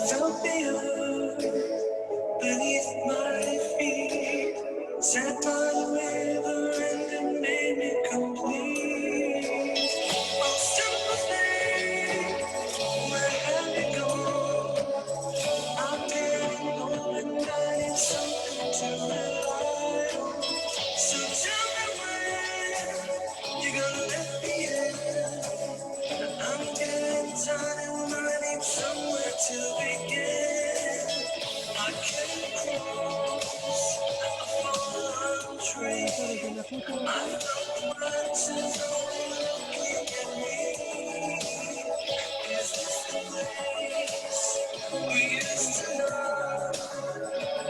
felt the earth beneath my feet, sat by the river and it made me complete. Oh, simple thing, where have you gone? I'm getting old and I need something to rely on. So tell me when you're gonna let me in. I'm getting tired and I need somewhere to begin. I came across a fallen tree. I felt the branches all looking at me. Is this the place we used to know?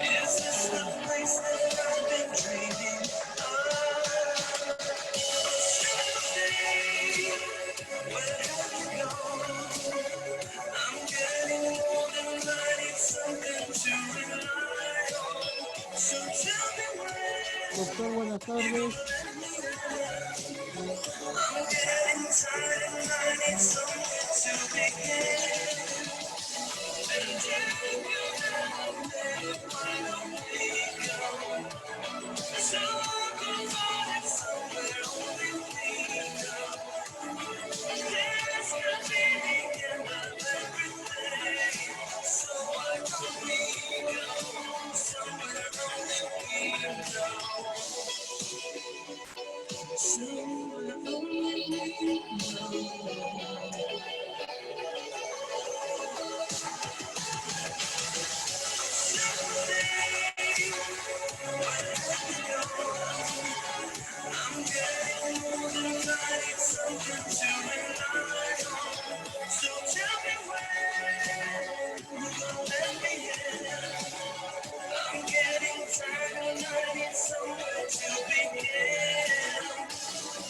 Is this the place that I've been dreaming of? Sympathy, where have you gone? I'm getting old and I need something to rely on. So tell me Doctor, when buenas you're tardes. gonna let me in. I'm getting tired and I need somewhere to begin. And if you have me, why don't we go? So go on it somewhere only we know. There's no meaning in everything. So why don't we go somewhere only we know? Somewhere only we know. I'm getting older, I need something to rely on. So tell me when you're gonna let me in. I'm getting tired and I need somewhere to begin.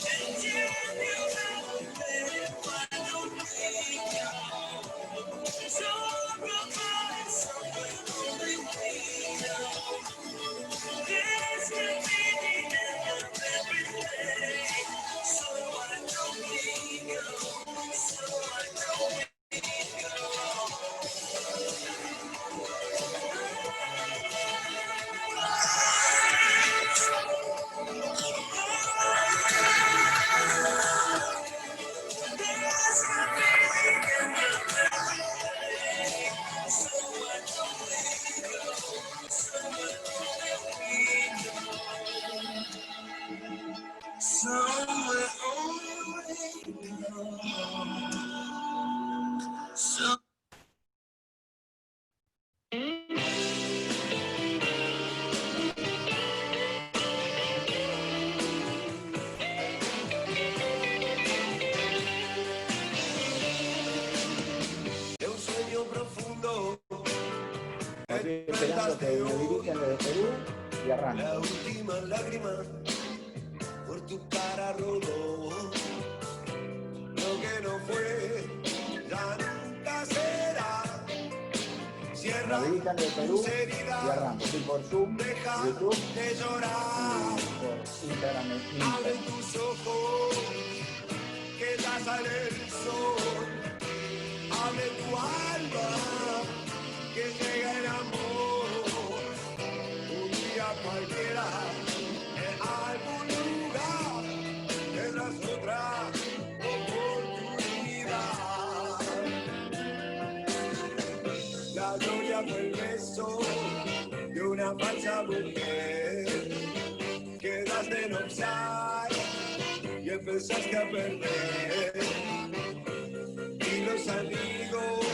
And if you have a minute, why don't we go? So goodbye, somewhere only we know. There's no meaning in everything. So why don't we go? So why don't we go? There's no meaning in everything. So why don't we go? Somewhere only we know. Somewhere only we know. So de un sueño profundo. Estoy esperando que me dirijan desde Perú y arranco. La última lágrima por tu cara rodó. Lo que no fue ya nunca será. Cierra Me dirijan desde Perú tus heridas, y arranco. Estoy por Zoom, deja YouTube de llorar. y por Instagram. Abre tus ojos, que ya sale el sol. Abre tu alma, que llega el amor. Un día cualquiera, en algún lugar, tendrás otra oportunidad. La gloria fue el beso de una falsa mujer. Quedaste en offside y empezaste a perder. Y los amigos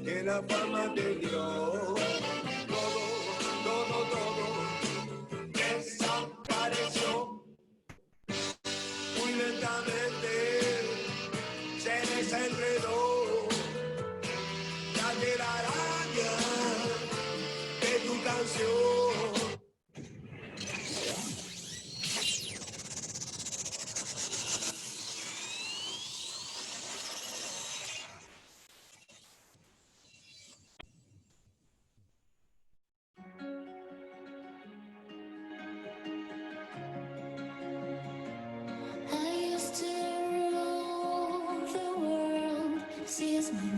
que la fama te dio, todo desapareció. Muy lentamente se desenredó la telaraña de tu canción.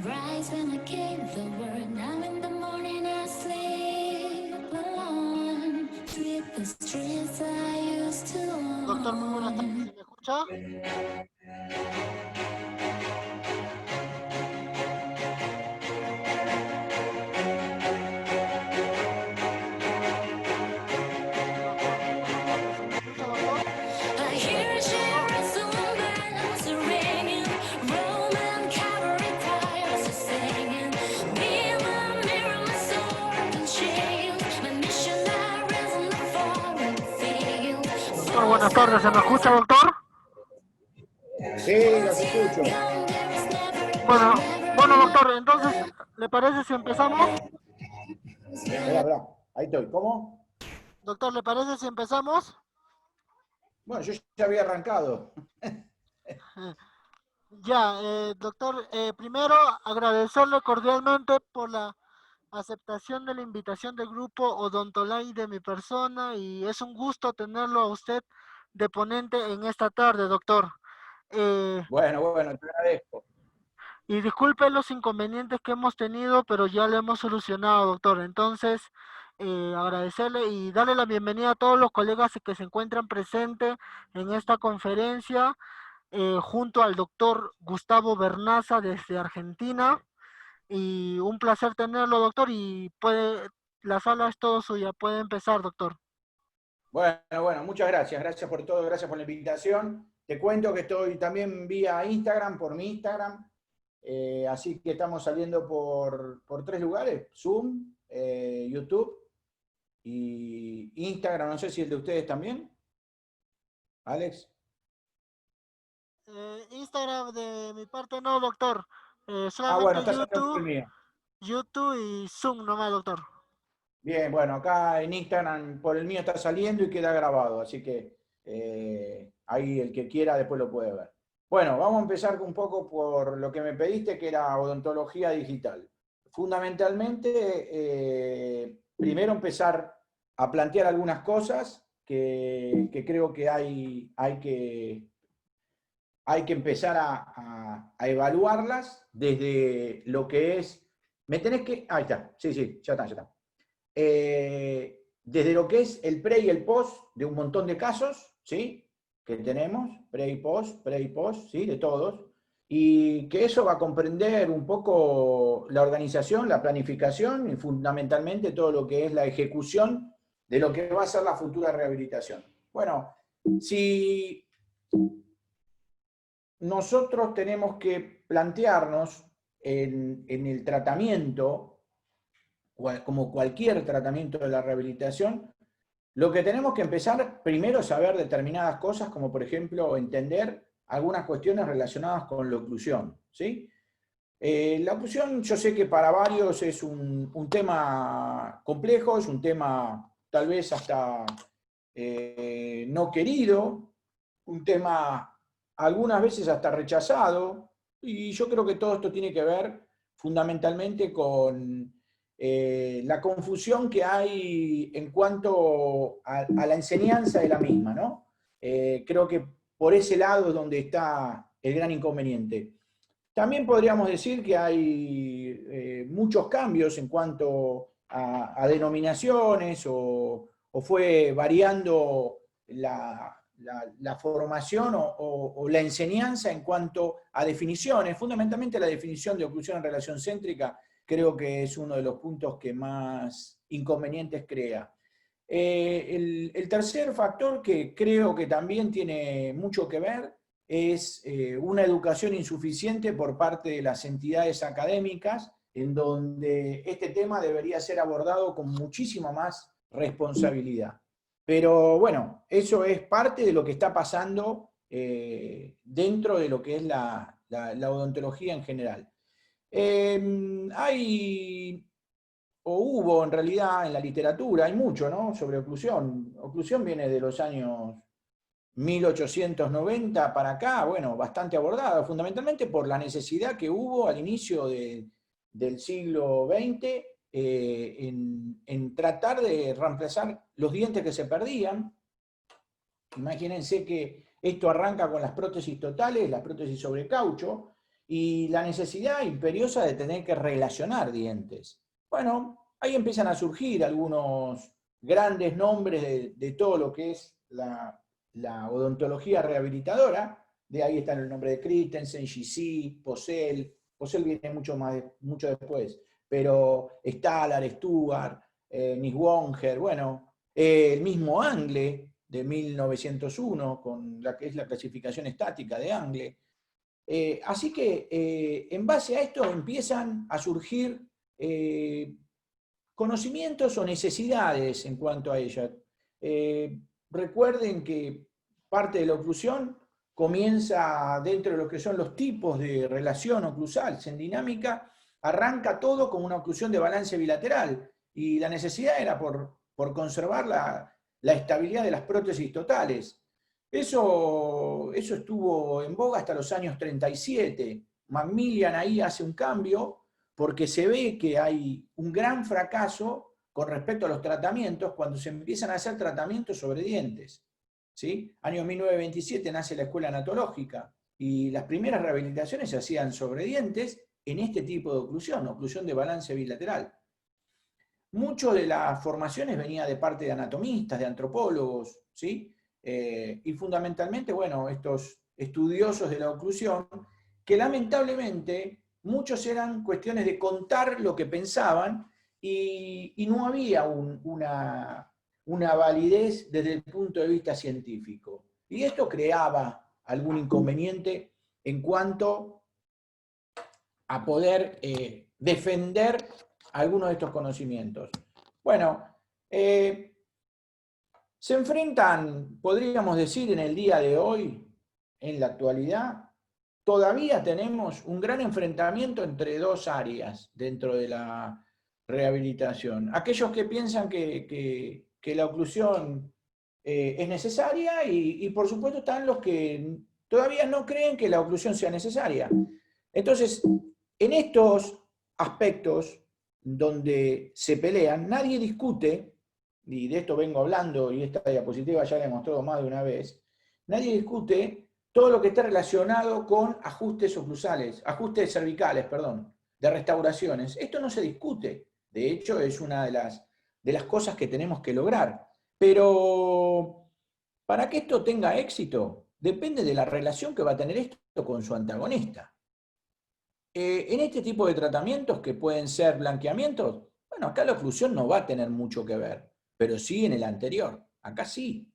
rise when I gave the word. Now in the morning I sleep alone. With the streets I used to own. Doctor, muy buenas tardes. ¿Me escucha? I hear a Jerusalem bells ringing, Roman cavalry choirs are singing. Me and my mirror, my sword and shield, my missionaries in the foreign field. Doctor, buenas tardes. ¿Se me escucha, doctor? Sí, los escucho. Bueno, doctor, entonces, ¿le parece si empezamos? Espera, ahí estoy. ¿Cómo? Doctor, ¿le parece si empezamos? Bueno, yo ya había arrancado. Ya, doctor, primero agradecerle cordialmente por la aceptación de la invitación del grupo Odontolay de mi persona y es un gusto tenerlo a usted de ponente en esta tarde, doctor. Bueno, te agradezco. Y disculpe los inconvenientes que hemos tenido, pero ya lo hemos solucionado, doctor. Entonces, agradecerle y darle la bienvenida a todos los colegas que se encuentran presentes en esta conferencia, junto al doctor Gustavo Bernaza desde Argentina. Y un placer tenerlo, doctor, y la sala es todo suya. Puede empezar, doctor. Bueno, muchas gracias. Gracias por todo, gracias por la invitación. Te cuento que estoy también vía Instagram, por mi Instagram. Así que estamos saliendo por 3 lugares: Zoom, YouTube y Instagram. No sé si el de ustedes también, Alex. Instagram de mi parte no, doctor. Bueno, Solamente está saliendo por el mío. YouTube y Zoom nomás, doctor. Bien, bueno, acá en Instagram por el mío está saliendo y queda grabado, así que ahí el que quiera después lo puede ver. Bueno, vamos a empezar un poco por lo que me pediste, que era odontología digital. Fundamentalmente, primero empezar a plantear algunas cosas que creo que hay que empezar a evaluarlas desde lo que es... Ahí está, sí, ya está. Desde lo que es el pre y el post de un montón de casos, ¿sí?, que tenemos, pre y post, ¿sí?, de todos, y que eso va a comprender un poco la organización, la planificación y fundamentalmente todo lo que es la ejecución de lo que va a ser la futura rehabilitación. Bueno, si nosotros tenemos que plantearnos en el tratamiento, como cualquier tratamiento de la rehabilitación, lo que tenemos que empezar primero es saber determinadas cosas, como por ejemplo entender algunas cuestiones relacionadas con la oclusión, ¿sí? La oclusión, yo sé que para varios es un tema complejo, es un tema tal vez hasta no querido, un tema algunas veces hasta rechazado, y yo creo que todo esto tiene que ver fundamentalmente con la confusión que hay en cuanto a la enseñanza de la misma, ¿no? Creo que por ese lado es donde está el gran inconveniente. También podríamos decir que hay muchos cambios en cuanto a denominaciones o fue variando la formación o la enseñanza en cuanto a definiciones. Fundamentalmente la definición de oclusión en relación céntrica creo que es uno de los puntos que más inconvenientes crea. El tercer factor que creo que también tiene mucho que ver es una educación insuficiente por parte de las entidades académicas, en donde este tema debería ser abordado con muchísima más responsabilidad. Pero bueno, eso es parte de lo que está pasando dentro de lo que es la odontología en general. Hubo en realidad en la literatura, hay mucho, ¿no?, sobre oclusión. Oclusión viene de los años 1890 para acá, bueno, bastante abordada, fundamentalmente por la necesidad que hubo al inicio del siglo XX en tratar de reemplazar los dientes que se perdían. Imagínense que esto arranca con las prótesis totales, las prótesis sobre caucho, y la necesidad imperiosa de tener que relacionar dientes. Bueno, ahí empiezan a surgir algunos grandes nombres de todo lo que es la odontología rehabilitadora. De ahí está el nombre de Christensen, GC, Posel. Posel viene mucho después, pero Stalar, Stuart, Niswonger, bueno, el mismo Angle de 1901, con la que es la clasificación estática de Angle. Así que en base a esto empiezan a surgir conocimientos o necesidades en cuanto a ella. Recuerden que parte de la oclusión comienza dentro de lo que son los tipos de relación oclusal. En dinámica arranca todo con una oclusión de balance bilateral y la necesidad era por conservar la estabilidad de las prótesis totales. Eso estuvo en boga hasta los años 37. Macmillan ahí hace un cambio porque se ve que hay un gran fracaso con respecto a los tratamientos cuando se empiezan a hacer tratamientos sobre dientes. ¿Sí? Año 1927 nace la escuela anatológica y las primeras rehabilitaciones se hacían sobre dientes en este tipo de oclusión de balance bilateral. Mucho de las formaciones venía de parte de anatomistas, de antropólogos, ¿sí? Y fundamentalmente, bueno, estos estudiosos de la oclusión, que lamentablemente muchos eran cuestiones de contar lo que pensaban y no había una validez desde el punto de vista científico. Y esto creaba algún inconveniente en cuanto a poder defender algunos de estos conocimientos. Bueno, se enfrentan, podríamos decir, en el día de hoy, en la actualidad, todavía tenemos un gran enfrentamiento entre dos áreas dentro de la rehabilitación. Aquellos que piensan que la oclusión es necesaria y por supuesto están los que todavía no creen que la oclusión sea necesaria. Entonces, en estos aspectos donde se pelean, nadie discute, y de esto vengo hablando, y esta diapositiva ya la he mostrado más de una vez, nadie discute todo lo que esté relacionado con ajustes oclusales, ajustes cervicales, perdón, de restauraciones. Esto no se discute, de hecho es una de las cosas que tenemos que lograr. Pero para que esto tenga éxito, depende de la relación que va a tener esto con su antagonista. En este tipo de tratamientos que pueden ser blanqueamientos, bueno, acá la oclusión no va a tener mucho que ver, pero sí en el anterior, acá sí.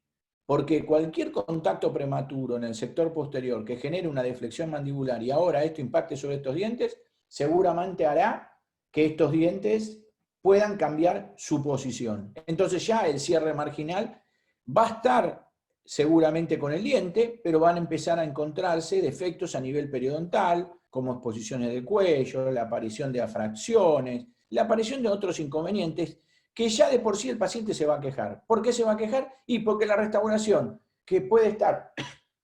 Porque cualquier contacto prematuro en el sector posterior que genere una deflexión mandibular y ahora esto impacte sobre estos dientes, seguramente hará que estos dientes puedan cambiar su posición. Entonces ya el cierre marginal va a estar seguramente con el diente, pero van a empezar a encontrarse defectos a nivel periodontal, como exposiciones del cuello, la aparición de afracciones, la aparición de otros inconvenientes que ya de por sí el paciente se va a quejar. ¿Por qué se va a quejar? Y porque la restauración, que puede estar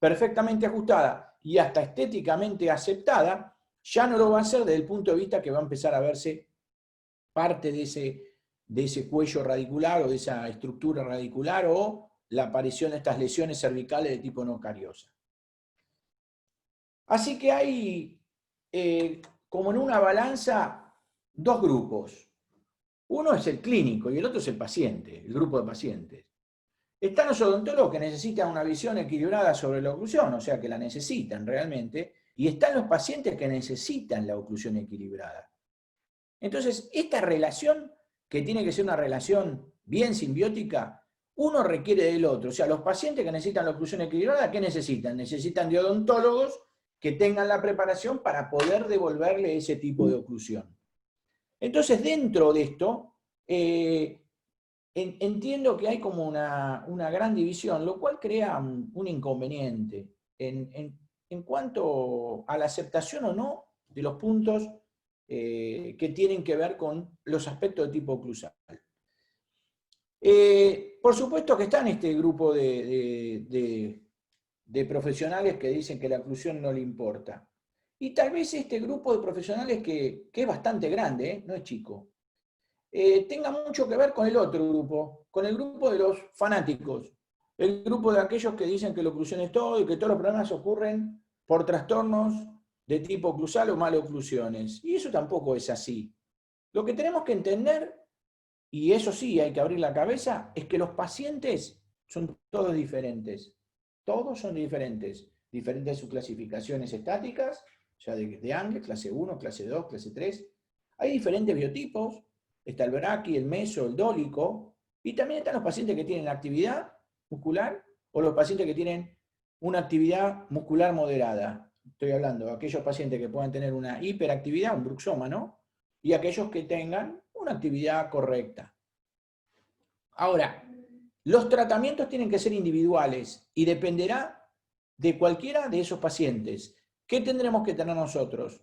perfectamente ajustada y hasta estéticamente aceptada, ya no lo va a hacer desde el punto de vista que va a empezar a verse parte de ese cuello radicular o de esa estructura radicular o la aparición de estas lesiones cervicales de tipo no cariosa. Así que hay, como en una balanza, dos grupos. Uno es el clínico y el otro es el paciente, el grupo de pacientes. Están los odontólogos que necesitan una visión equilibrada sobre la oclusión, o sea que la necesitan realmente, y están los pacientes que necesitan la oclusión equilibrada. Entonces, esta relación, que tiene que ser una relación bien simbiótica, uno requiere del otro. O sea, los pacientes que necesitan la oclusión equilibrada, ¿qué necesitan? Necesitan de odontólogos que tengan la preparación para poder devolverle ese tipo de oclusión. Entonces, dentro de esto, entiendo que hay como una gran división, lo cual crea un inconveniente en cuanto a la aceptación o no de los puntos que tienen que ver con los aspectos de tipo oclusal. Por supuesto que está en este grupo de profesionales que dicen que la oclusión no le importa. Y tal vez este grupo de profesionales que es bastante grande, no es chico, tenga mucho que ver con el otro grupo, con el grupo de los fanáticos, el grupo de aquellos que dicen que la oclusión es todo y que todos los problemas ocurren por trastornos de tipo oclusal o maloclusiones. Y eso tampoco es así. Lo que tenemos que entender, y eso sí hay que abrir la cabeza, es que los pacientes son todos diferentes. Todos son diferentes. Diferentes sus clasificaciones estáticas, ya de Angle, clase 1, clase 2, clase 3. Hay diferentes biotipos. Está el braqui, el meso, el dólico. Y también están los pacientes que tienen actividad muscular o los pacientes que tienen una actividad muscular moderada. Estoy hablando de aquellos pacientes que puedan tener una hiperactividad, un bruxoma, ¿no? Y aquellos que tengan una actividad correcta. Ahora, los tratamientos tienen que ser individuales y dependerá de cualquiera de esos pacientes. ¿Qué tendremos que tener nosotros?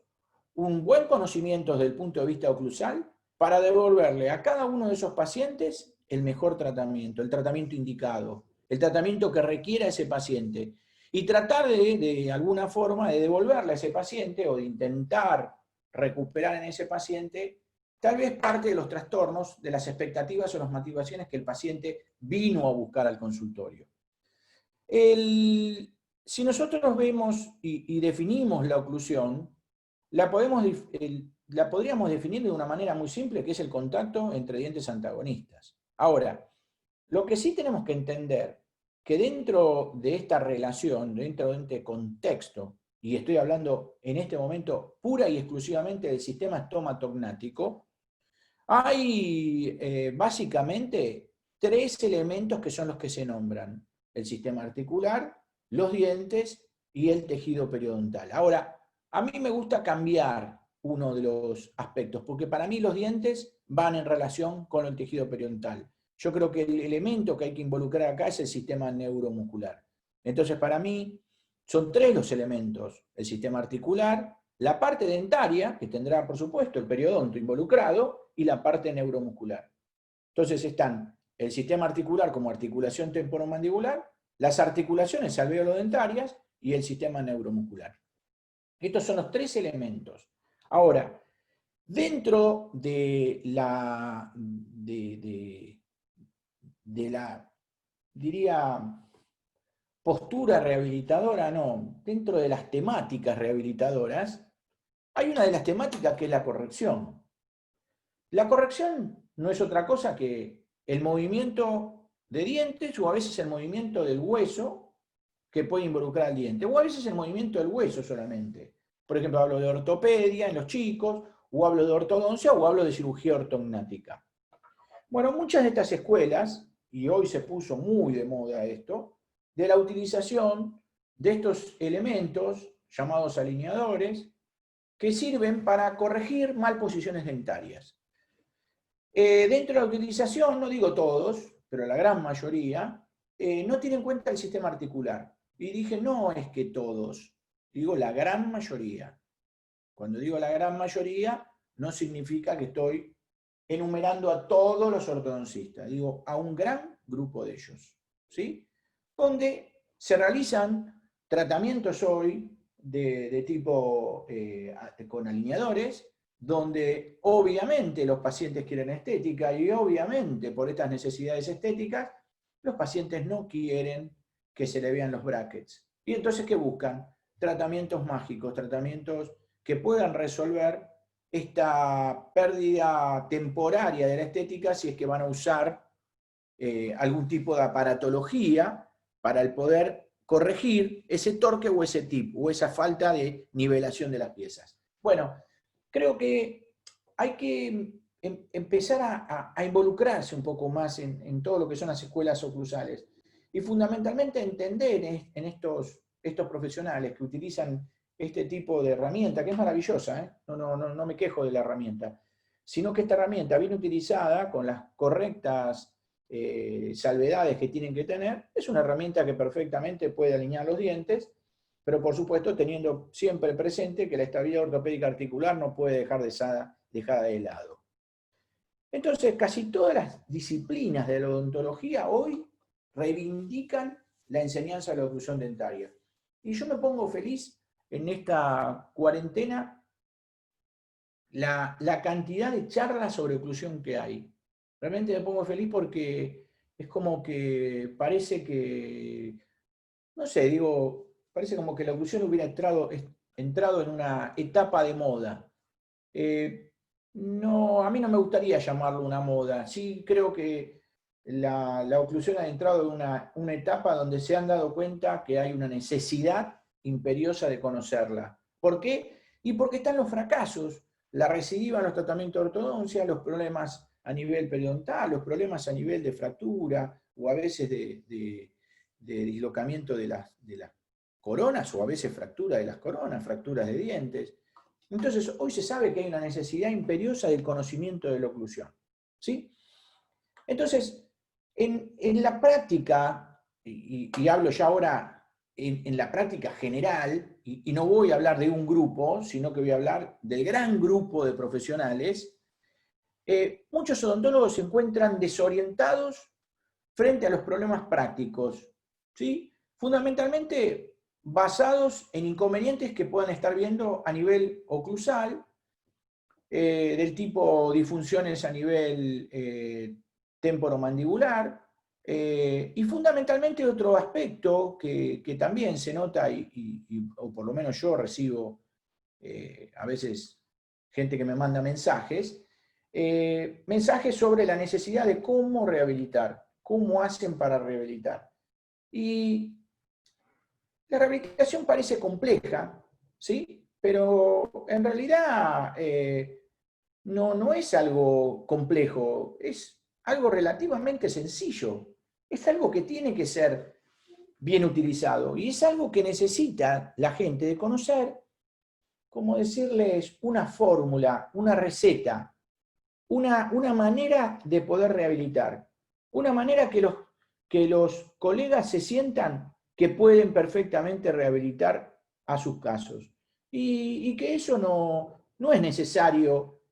Un buen conocimiento desde el punto de vista oclusal para devolverle a cada uno de esos pacientes el mejor tratamiento, el tratamiento indicado, el tratamiento que requiera ese paciente. Y tratar de alguna forma de devolverle a ese paciente o de intentar recuperar en ese paciente tal vez parte de los trastornos, de las expectativas o las motivaciones que el paciente vino a buscar al consultorio. Si nosotros vemos y definimos la oclusión, la podríamos definir de una manera muy simple, que es el contacto entre dientes antagonistas. Ahora, lo que sí tenemos que entender, que dentro de esta relación, dentro de este contexto, y estoy hablando en este momento pura y exclusivamente del sistema estomatognático, hay básicamente tres elementos que son los que se nombran: el sistema articular, los dientes y el tejido periodontal. Ahora, a mí me gusta cambiar uno de los aspectos, porque para mí los dientes van en relación con el tejido periodontal. Yo creo que el elemento que hay que involucrar acá es el sistema neuromuscular. Entonces, para mí, son tres los elementos: el sistema articular, la parte dentaria, que tendrá, por supuesto, el periodonto involucrado, y la parte neuromuscular. Entonces están el sistema articular como articulación temporomandibular, las articulaciones alveolo-dentarias y el sistema neuromuscular. Estos son los tres elementos. Ahora, dentro de la, diría, postura rehabilitadora, no, dentro de las temáticas rehabilitadoras, hay una de las temáticas que es la corrección. La corrección no es otra cosa que el movimiento de dientes o a veces el movimiento del hueso que puede involucrar al diente, o a veces el movimiento del hueso solamente. Por ejemplo, hablo de ortopedia en los chicos, o hablo de ortodoncia, o hablo de cirugía ortognática. Bueno, muchas de estas escuelas, y hoy se puso muy de moda esto, de la utilización de estos elementos llamados alineadores, que sirven para corregir malposiciones dentarias. Dentro de la utilización, no digo todos, pero la gran mayoría, no tiene en cuenta el sistema articular. Y dije, no es que todos, digo la gran mayoría. Cuando digo la gran mayoría, no significa que estoy enumerando a todos los ortodoncistas, digo a un gran grupo de ellos, ¿sí? Donde se realizan tratamientos hoy de tipo con alineadores, donde obviamente los pacientes quieren estética y obviamente por estas necesidades estéticas, los pacientes no quieren que se le vean los brackets. Y entonces, ¿qué buscan? Tratamientos mágicos, tratamientos que puedan resolver esta pérdida temporaria de la estética si es que van a usar algún tipo de aparatología para el poder corregir ese torque o ese tip, o esa falta de nivelación de las piezas. Bueno, creo que hay que empezar a involucrarse un poco más en todo lo que son las escuelas oclusales y fundamentalmente entender en estos profesionales que utilizan este tipo de herramienta, que es maravillosa, no me quejo de la herramienta, sino que esta herramienta bien utilizada con las correctas salvedades que tienen que tener, es una herramienta que perfectamente puede alinear los dientes, pero por supuesto teniendo siempre presente que la estabilidad ortopédica articular no puede dejar dejada de lado. Entonces, casi todas las disciplinas de la odontología hoy reivindican la enseñanza de la oclusión dentaria. Y yo me pongo feliz en esta cuarentena la cantidad de charlas sobre oclusión que hay. Realmente me pongo feliz porque es como que parece que, no sé, digo, parece como que la oclusión hubiera entrado entrado en una etapa de moda. No, a mí no me gustaría llamarlo una moda. Sí creo que la oclusión ha entrado en una etapa donde se han dado cuenta que hay una necesidad imperiosa de conocerla. ¿Por qué? Y porque están los fracasos, la recidiva en los tratamientos de ortodoncia, los problemas a nivel periodontal, los problemas a nivel de fractura o a veces de dislocamiento de las coronas o a veces fractura de las coronas, fracturas de dientes. Entonces, hoy se sabe que hay una necesidad imperiosa del conocimiento de la oclusión. ¿Sí? Entonces, en la práctica, y hablo ya ahora en la práctica general, y no voy a hablar de un grupo, sino que voy a hablar del gran grupo de profesionales, muchos odontólogos se encuentran desorientados frente a los problemas prácticos, ¿sí? Fundamentalmente basados en inconvenientes que puedan estar viendo a nivel oclusal, del tipo disfunciones a nivel temporomandibular, y fundamentalmente otro aspecto que también se nota, o por lo menos yo recibo a veces gente que me manda mensajes, mensajes sobre la necesidad de cómo rehabilitar, cómo hacen para rehabilitar. Y la rehabilitación parece compleja, ¿sí? Pero en realidad no es algo complejo, es algo relativamente sencillo. Es algo que tiene que ser bien utilizado y es algo que necesita la gente de conocer, como decirles, una fórmula, una receta, una manera de poder rehabilitar, una manera que los colegas se sientan que pueden perfectamente rehabilitar a sus casos. Y que eso no es necesario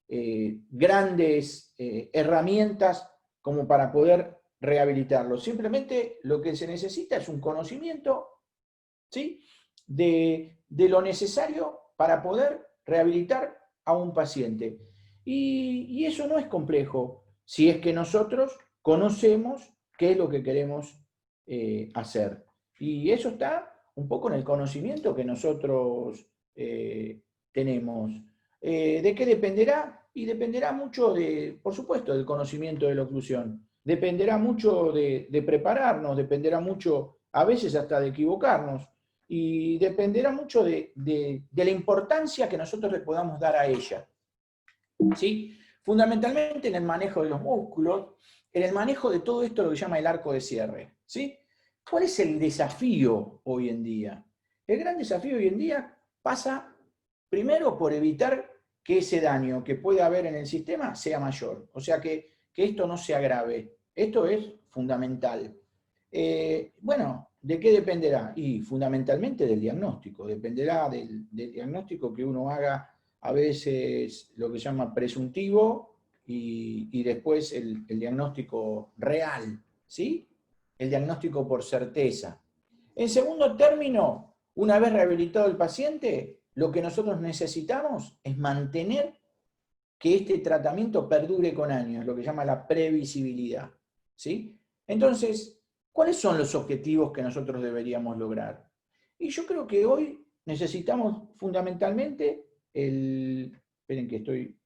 grandes herramientas como para poder rehabilitarlo. Simplemente lo que se necesita es un conocimiento, ¿sí?, de lo necesario para poder rehabilitar a un paciente. Y eso no es complejo, si es que nosotros conocemos qué es lo que queremos hacer. Y eso está un poco en el conocimiento que nosotros tenemos. ¿De qué dependerá? Y dependerá mucho, por supuesto, del conocimiento de la oclusión. Dependerá mucho de prepararnos, dependerá mucho, a veces hasta de equivocarnos, y dependerá mucho de la importancia que nosotros le podamos dar a ella. ¿Sí? Fundamentalmente en el manejo de los músculos, en el manejo de todo esto lo que llama el arco de cierre. ¿Sí? ¿Cuál es el desafío hoy en día? El gran desafío hoy en día pasa primero por evitar que ese daño que pueda haber en el sistema sea mayor, o sea que esto no se agrave. Esto es fundamental. Bueno, ¿de qué dependerá? Y fundamentalmente del diagnóstico, dependerá del diagnóstico que uno haga, a veces lo que se llama presuntivo y después el diagnóstico real, ¿sí? El diagnóstico por certeza. En segundo término, una vez rehabilitado el paciente, lo que nosotros necesitamos es mantener que este tratamiento perdure con años, lo que se llama la previsibilidad, ¿sí? Entonces, ¿cuáles son los objetivos que nosotros deberíamos lograr? Y yo creo que hoy necesitamos fundamentalmente esperen que estoy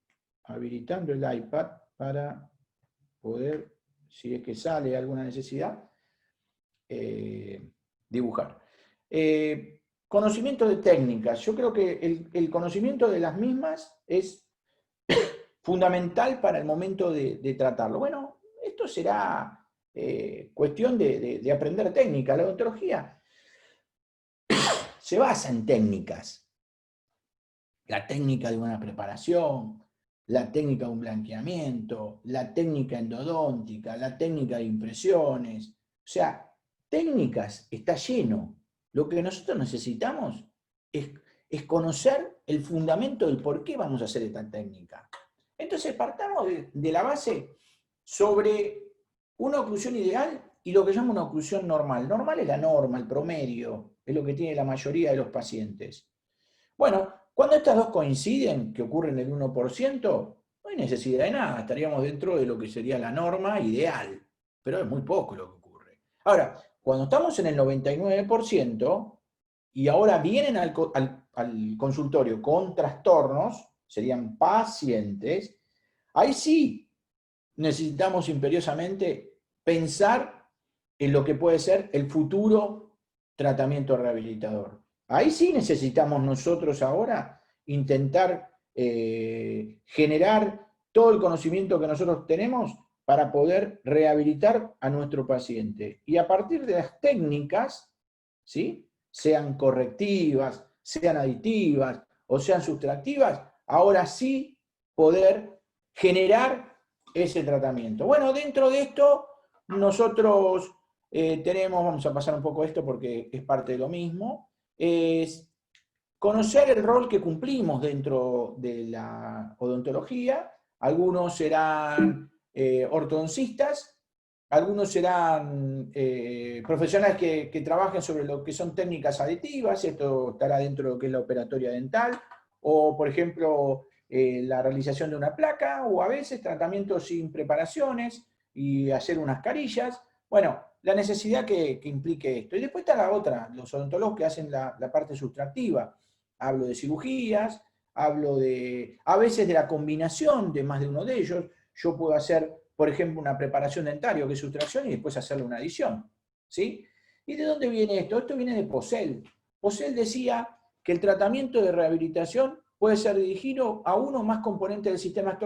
habilitando el iPad para poder, si es que sale alguna necesidad, dibujar. Conocimiento de técnicas. Yo creo que el conocimiento de las mismas es fundamental para el momento de tratarlo. Bueno, esto será cuestión de aprender técnica. La odontología se basa en técnicas. La técnica de una preparación, la técnica de un blanqueamiento, la técnica endodóntica, la técnica de impresiones. O sea, técnicas está lleno. Lo que nosotros necesitamos es conocer el fundamento del por qué vamos a hacer esta técnica. Entonces partamos de la base sobre una oclusión ideal y lo que llamo una oclusión normal. Normal es la norma, el promedio, es lo que tiene la mayoría de los pacientes. Bueno, cuando estas dos coinciden, que ocurren en el 1%, no hay necesidad de nada, estaríamos dentro de lo que sería la norma ideal, pero es muy poco lo que ocurre. Ahora, cuando estamos en el 99%, y ahora vienen al consultorio con trastornos, serían pacientes, ahí sí necesitamos imperiosamente pensar en lo que puede ser el futuro tratamiento rehabilitador. Ahí sí necesitamos nosotros ahora intentar generar todo el conocimiento que nosotros tenemos para poder rehabilitar a nuestro paciente. Y a partir de las técnicas, ¿sí?, sean correctivas, sean aditivas o sean sustractivas, ahora sí poder generar ese tratamiento. Bueno, dentro de esto nosotros tenemos, vamos a pasar un poco esto porque es parte de lo mismo, es conocer el rol que cumplimos dentro de la odontología. Algunos serán ortodoncistas, algunos serán profesionales que trabajen sobre lo que son técnicas aditivas, esto estará dentro de lo que es la operatoria dental, o por ejemplo la realización de una placa, o a veces tratamientos sin preparaciones y hacer unas carillas. Bueno, la necesidad que implique esto. Y después está la otra, los odontólogos que hacen la parte sustractiva. Hablo de cirugías, hablo a veces de la combinación de más de uno de ellos. Yo puedo hacer, por ejemplo, una preparación dentaria, que es sustracción, y después hacerle una adición, ¿sí? ¿Y de dónde viene esto? Esto viene de Posel. Posel decía que el tratamiento de rehabilitación puede ser dirigido a uno o más componentes del sistema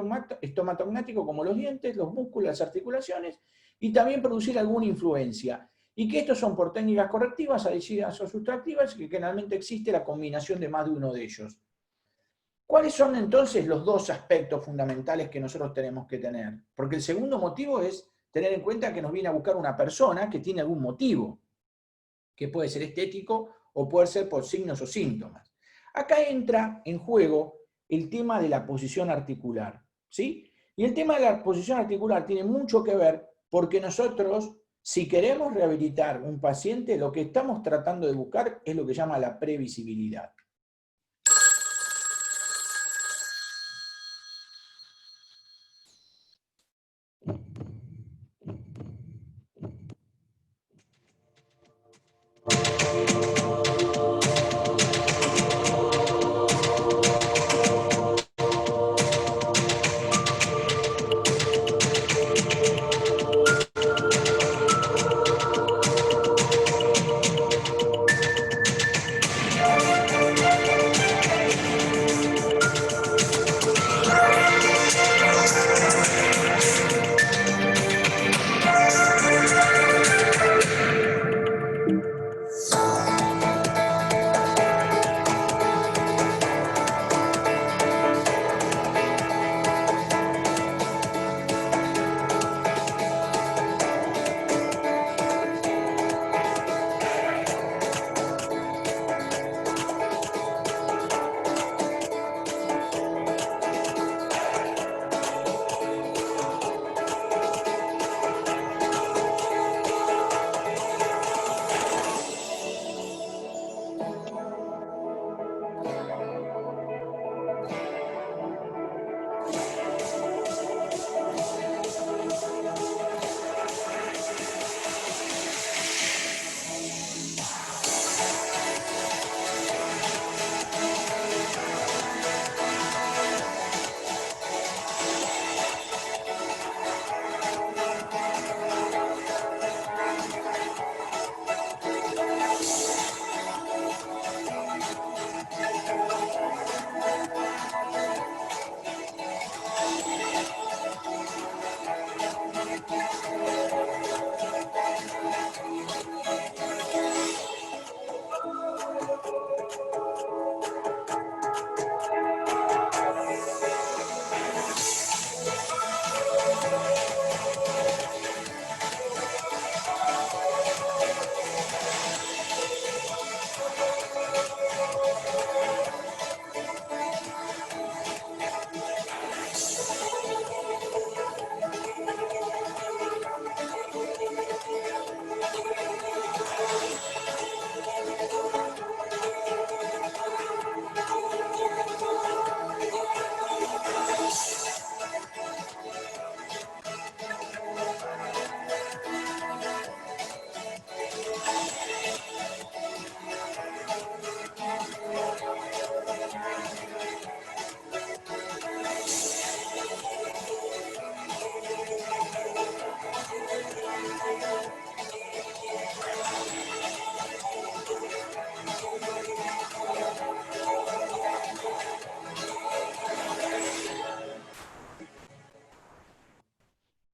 estomatognático, como los dientes, los músculos, las articulaciones, y también producir alguna influencia. Y que estos son por técnicas correctivas, adhesivas o sustractivas, que generalmente existe la combinación de más de uno de ellos. ¿Cuáles son entonces los dos aspectos fundamentales que nosotros tenemos que tener? Porque el segundo motivo es tener en cuenta que nos viene a buscar una persona que tiene algún motivo, que puede ser estético o puede ser por signos o síntomas. Acá entra en juego el tema de la posición articular, ¿sí? Y el tema de la posición articular tiene mucho que ver porque nosotros, si queremos rehabilitar un paciente, lo que estamos tratando de buscar es lo que llama la previsibilidad.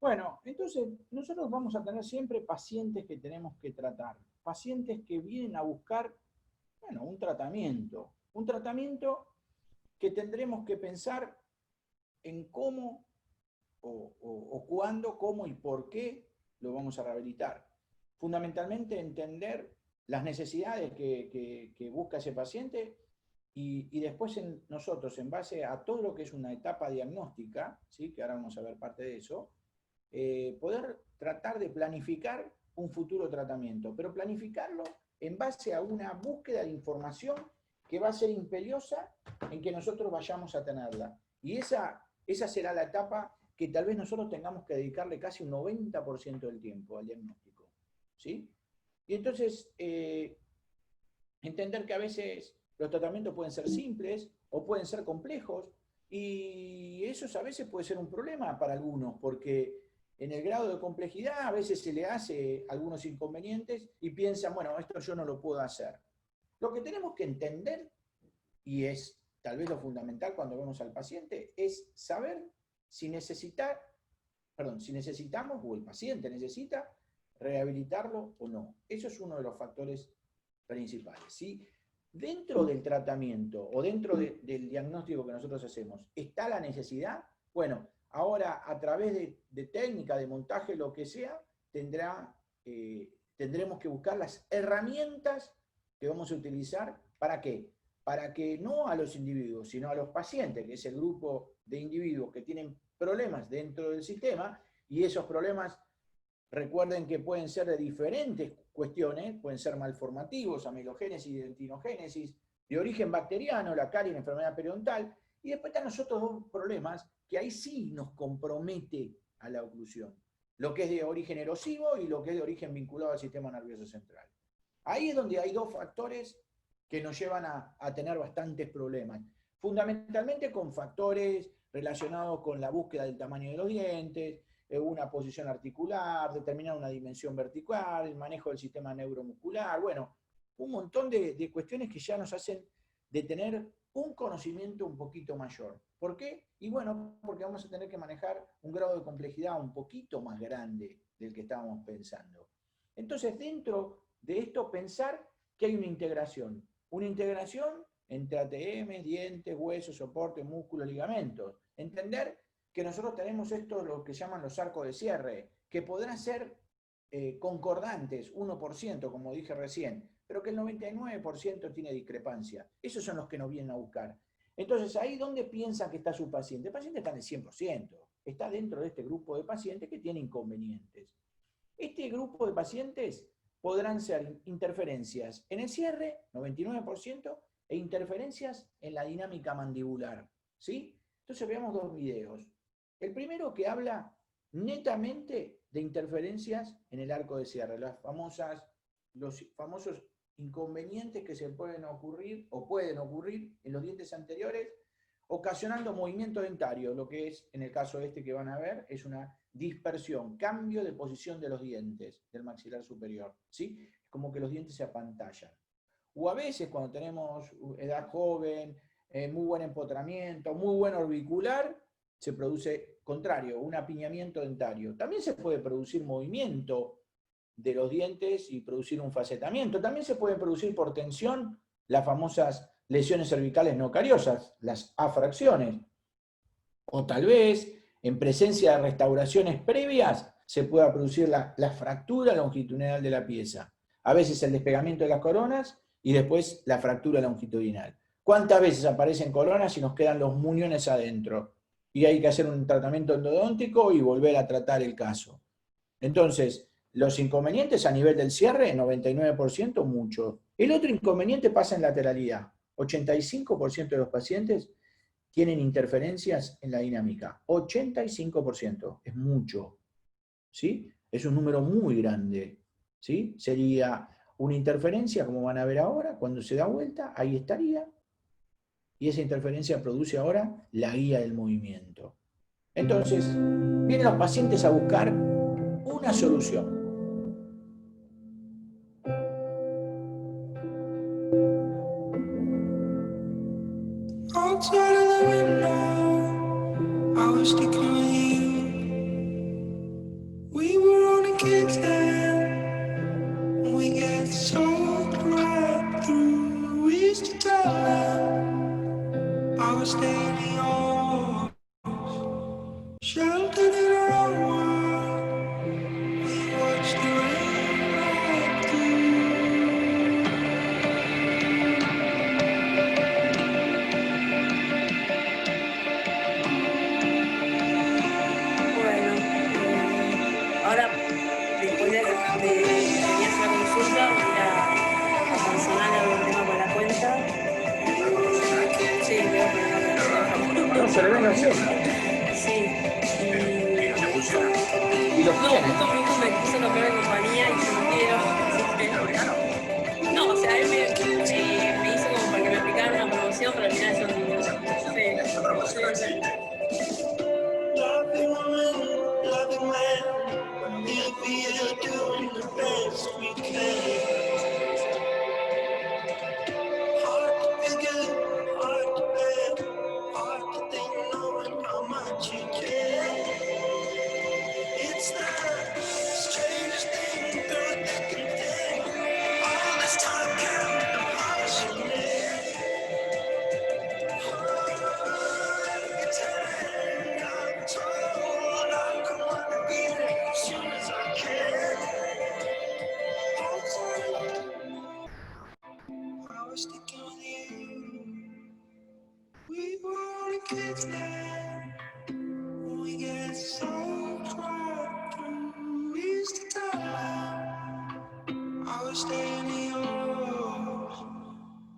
Bueno, entonces nosotros vamos a tener siempre pacientes que tenemos que tratar, pacientes que vienen a buscar, bueno, un tratamiento que tendremos que pensar en cómo o cuándo, cómo y por qué lo vamos a rehabilitar. Fundamentalmente entender las necesidades que busca ese paciente y después nosotros, en base a todo lo que es una etapa diagnóstica, ¿sí? Que ahora vamos a ver parte de eso, poder tratar de planificar un futuro tratamiento, pero planificarlo en base a una búsqueda de información que va a ser imperiosa en que nosotros vayamos a tenerla. Y esa será la etapa que tal vez nosotros tengamos que dedicarle casi un 90% del tiempo al diagnóstico, ¿sí? Y entonces, entender que a veces los tratamientos pueden ser simples o pueden ser complejos, y eso a veces puede ser un problema para algunos, porque en el grado de complejidad a veces se le hace algunos inconvenientes y piensan, bueno, esto yo no lo puedo hacer. Lo que tenemos que entender, y es tal vez lo fundamental cuando vemos al paciente, es saber si necesitamos o el paciente necesita rehabilitarlo o no. Eso es uno de los factores principales. ¿Sí? Dentro del tratamiento o dentro del diagnóstico que nosotros hacemos, ¿está la necesidad? Bueno, ahora a través de técnica, de montaje, lo que sea, tendremos que buscar las herramientas que vamos a utilizar. ¿Para qué? Para que no a los individuos, sino a los pacientes, que es el grupo de individuos que tienen problemas dentro del sistema, y esos problemas, recuerden que pueden ser de diferentes cuestiones, pueden ser malformativos, amilogénesis, dentinogénesis, de origen bacteriano, la carie, la enfermedad periodontal, y después están los otros dos problemas que ahí sí nos compromete a la oclusión, lo que es de origen erosivo y lo que es de origen vinculado al sistema nervioso central. Ahí es donde hay dos factores que nos llevan a tener bastantes problemas, fundamentalmente con factores relacionados con la búsqueda del tamaño de los dientes, una posición articular, determinar una dimensión vertical, el manejo del sistema neuromuscular, bueno, un montón de cuestiones que ya nos hacen de tener un conocimiento un poquito mayor. ¿Por qué? Y bueno, porque vamos a tener que manejar un grado de complejidad un poquito más grande del que estábamos pensando. Entonces, dentro de esto, pensar que hay una integración entre ATM, dientes, huesos, soporte, músculos, ligamentos. Entender que nosotros tenemos esto, lo que llaman los arcos de cierre, que podrán ser concordantes, 1%, como dije recién, pero que el 99% tiene discrepancia. Esos son los que nos vienen a buscar. Entonces, ahí ¿dónde piensa que está su paciente? El paciente está en el 100%, está dentro de este grupo de pacientes que tiene inconvenientes. Este grupo de pacientes podrán ser interferencias en el cierre, 99%, e interferencias en la dinámica mandibular, ¿sí? Entonces veamos dos videos. El primero que habla netamente de interferencias en el arco de cierre, los famosos inconvenientes que se pueden ocurrir o pueden ocurrir en los dientes anteriores, ocasionando movimiento dentario. Lo que es, en el caso este que van a ver, es una dispersión, cambio de posición de los dientes del maxilar superior, ¿sí? Como que los dientes se apantallan. O a veces cuando tenemos edad joven, muy buen empotramiento, muy buen orbicular, se produce, contrario, un apiñamiento dentario. También se puede producir movimiento de los dientes y producir un facetamiento. También se pueden producir por tensión las famosas lesiones cervicales no cariosas, las afracciones. O tal vez, en presencia de restauraciones previas, se pueda producir la fractura longitudinal de la pieza. A veces el despegamiento de las coronas y después la fractura longitudinal. ¿Cuántas veces aparecen coronas y nos quedan los muñones adentro? Y hay que hacer un tratamiento endodóntico y volver a tratar el caso. Entonces, los inconvenientes a nivel del cierre, 99%, mucho. El otro inconveniente pasa en lateralidad. 85% de los pacientes tienen interferencias en la dinámica. 85%, es mucho. ¿Sí? Es un número muy grande. ¿Sí? Sería una interferencia, como van a ver ahora, cuando se da vuelta, ahí estaría. Y esa interferencia produce ahora la guía del movimiento. Entonces, vienen los pacientes a buscar una solución. Outside of the window, I was thinking of you. Sheltered in our own world, we watch the rain roll through. Bueno, ahora después de terminar la consulta, voy a ir a sancionar algún tema con la cuenta. Sí, voy a poner la cuenta. No se le ven así. Sí. Y los No, tiene. justo mi hijo me quiso cambiar de compañía y yo no quiero. Así que... No, o sea, él me hizo como para que me aplicaran una promoción, pero al final yo no. Sí. Loving woman, loving man, if we are doing the best we can. Hard to figure, hard to bear, hard to think knowing how much you care. It's the strangest thing, good that can take all this time counting the promise you made. Every time I'm told I'm gonna be there as soon as I can. I was sticking with you. We were only kids then. When we get so far through, we used to talk. I was staying in yours,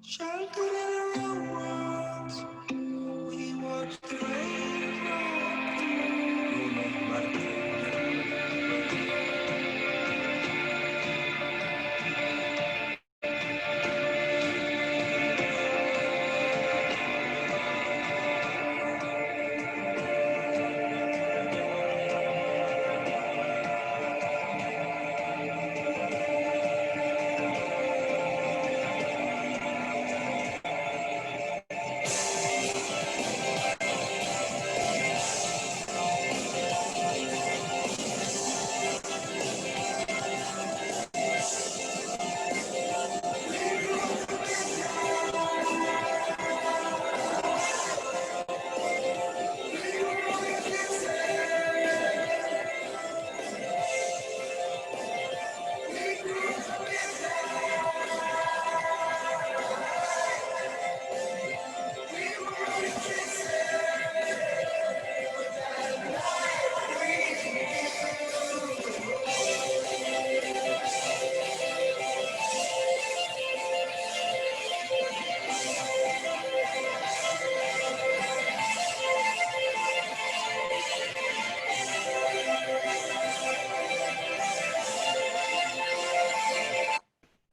sheltered in our own worlds. We watched the rain roll through.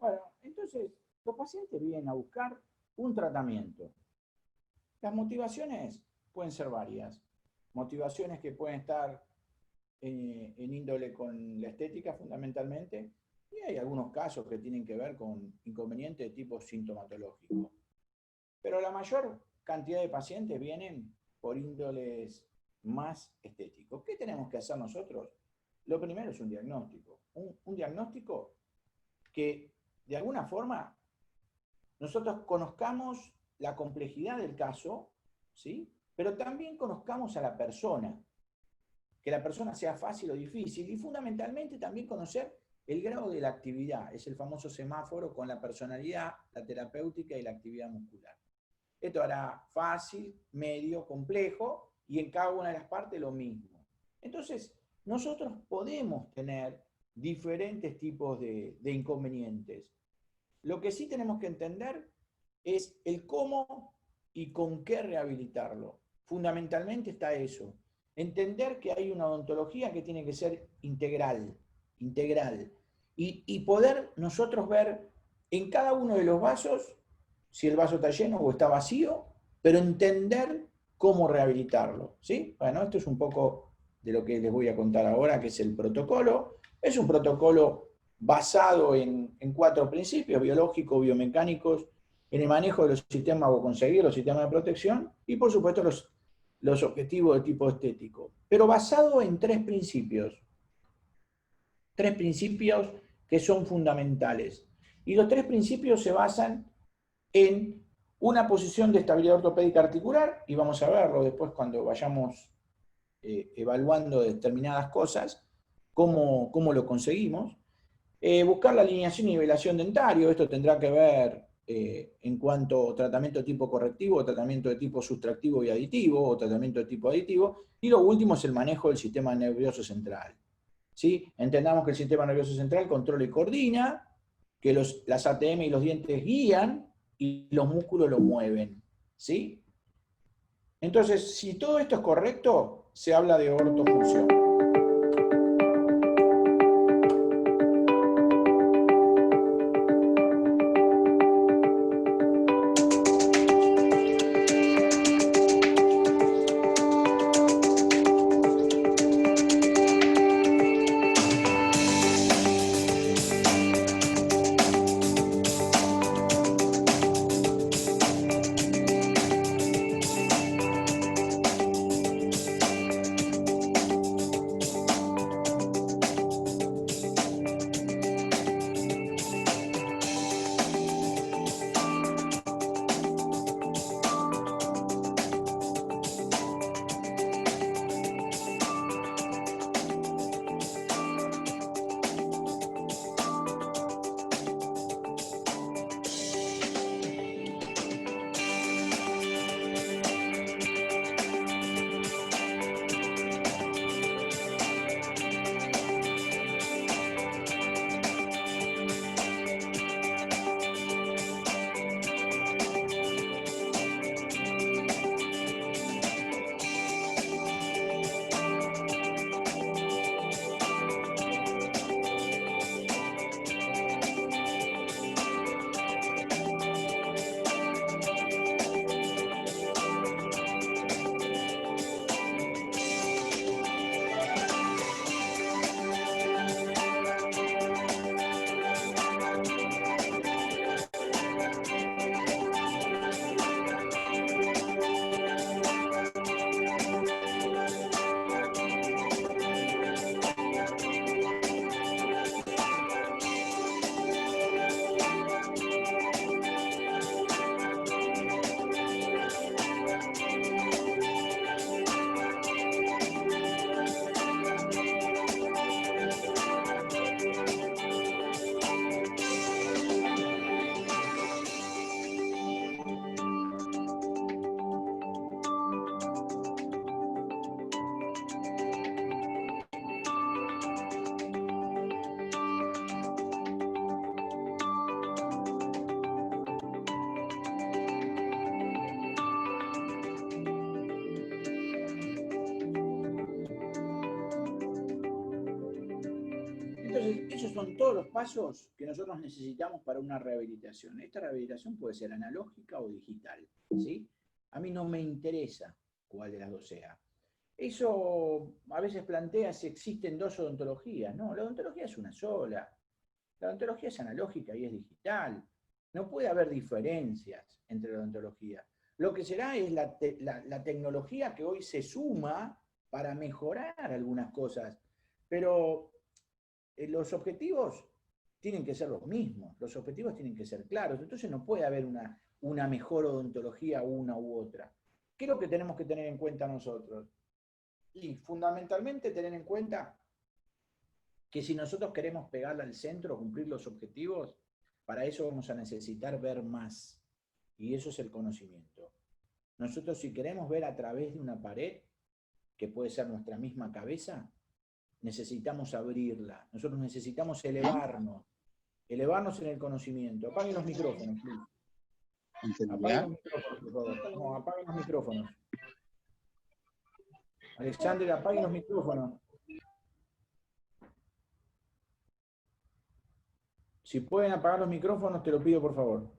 Bueno, entonces los pacientes vienen a buscar un tratamiento. Las motivaciones pueden ser varias. Motivaciones que pueden estar en índole con la estética fundamentalmente, y hay algunos casos que tienen que ver con inconvenientes de tipo sintomatológico. Pero la mayor cantidad de pacientes vienen por índoles más estéticos. ¿Qué tenemos que hacer nosotros? Lo primero es un diagnóstico. Un diagnóstico que de alguna forma nosotros conozcamos la complejidad del caso, ¿sí? Pero también conozcamos a la persona, que la persona sea fácil o difícil, y fundamentalmente también conocer el grado de la actividad, es el famoso semáforo con la personalidad, la terapéutica y la actividad muscular. Esto hará fácil, medio, complejo, y en cada una de las partes lo mismo. Entonces, nosotros podemos tener diferentes tipos de inconvenientes. Lo que sí tenemos que entender es el cómo y con qué rehabilitarlo. Fundamentalmente está eso. Entender que hay una odontología que tiene que ser integral. Y poder nosotros ver en cada uno de los vasos si el vaso está lleno o está vacío, pero entender cómo rehabilitarlo, ¿sí? Bueno, esto es un poco de lo que les voy a contar ahora, que es el protocolo. Es un protocolo basado en 4 principios, biológicos, biomecánicos, en el manejo de los sistemas o conseguir los sistemas de protección, y por supuesto los objetivos de tipo estético. Pero basado en 3 principios. 3 principios que son fundamentales. Y los 3 principios se basan en una posición de estabilidad ortopédica articular, y vamos a verlo después cuando vayamos evaluando determinadas cosas, cómo lo conseguimos. Buscar la alineación y nivelación dentario, esto tendrá que ver en cuanto a tratamiento de tipo correctivo, tratamiento de tipo sustractivo y aditivo, o tratamiento de tipo aditivo, y lo último es el manejo del sistema nervioso central. ¿Sí? Entendamos que el sistema nervioso central controla y coordina, que las ATM y los dientes guían, y los músculos lo mueven. ¿Sí? Entonces, si todo esto es correcto, se habla de ortofunción. Entonces, esos son todos los pasos que nosotros necesitamos para una rehabilitación. Esta rehabilitación puede ser analógica o digital, ¿sí? A mí no me interesa cuál de las dos sea. Eso a veces plantea si existen dos odontologías. No, la odontología es una sola. La odontología es analógica y es digital. No puede haber diferencias entre la odontología. Lo que será es la tecnología que hoy se suma para mejorar algunas cosas. Pero los objetivos tienen que ser los mismos, los objetivos tienen que ser claros, entonces no puede haber una mejor odontología una u otra. ¿Qué es lo que tenemos que tener en cuenta nosotros? Y fundamentalmente tener en cuenta que si nosotros queremos pegarle al centro, cumplir los objetivos, para eso vamos a necesitar ver más, y eso es el conocimiento. Nosotros si queremos ver a través de una pared, que puede ser nuestra misma cabeza, necesitamos abrirla, nosotros necesitamos elevarnos en el conocimiento. Apaguen los micrófonos, please. Apaguen los micrófonos, por favor. No, apaguen los micrófonos. Alexander, apaguen los micrófonos. Si pueden apagar los micrófonos, te lo pido por favor.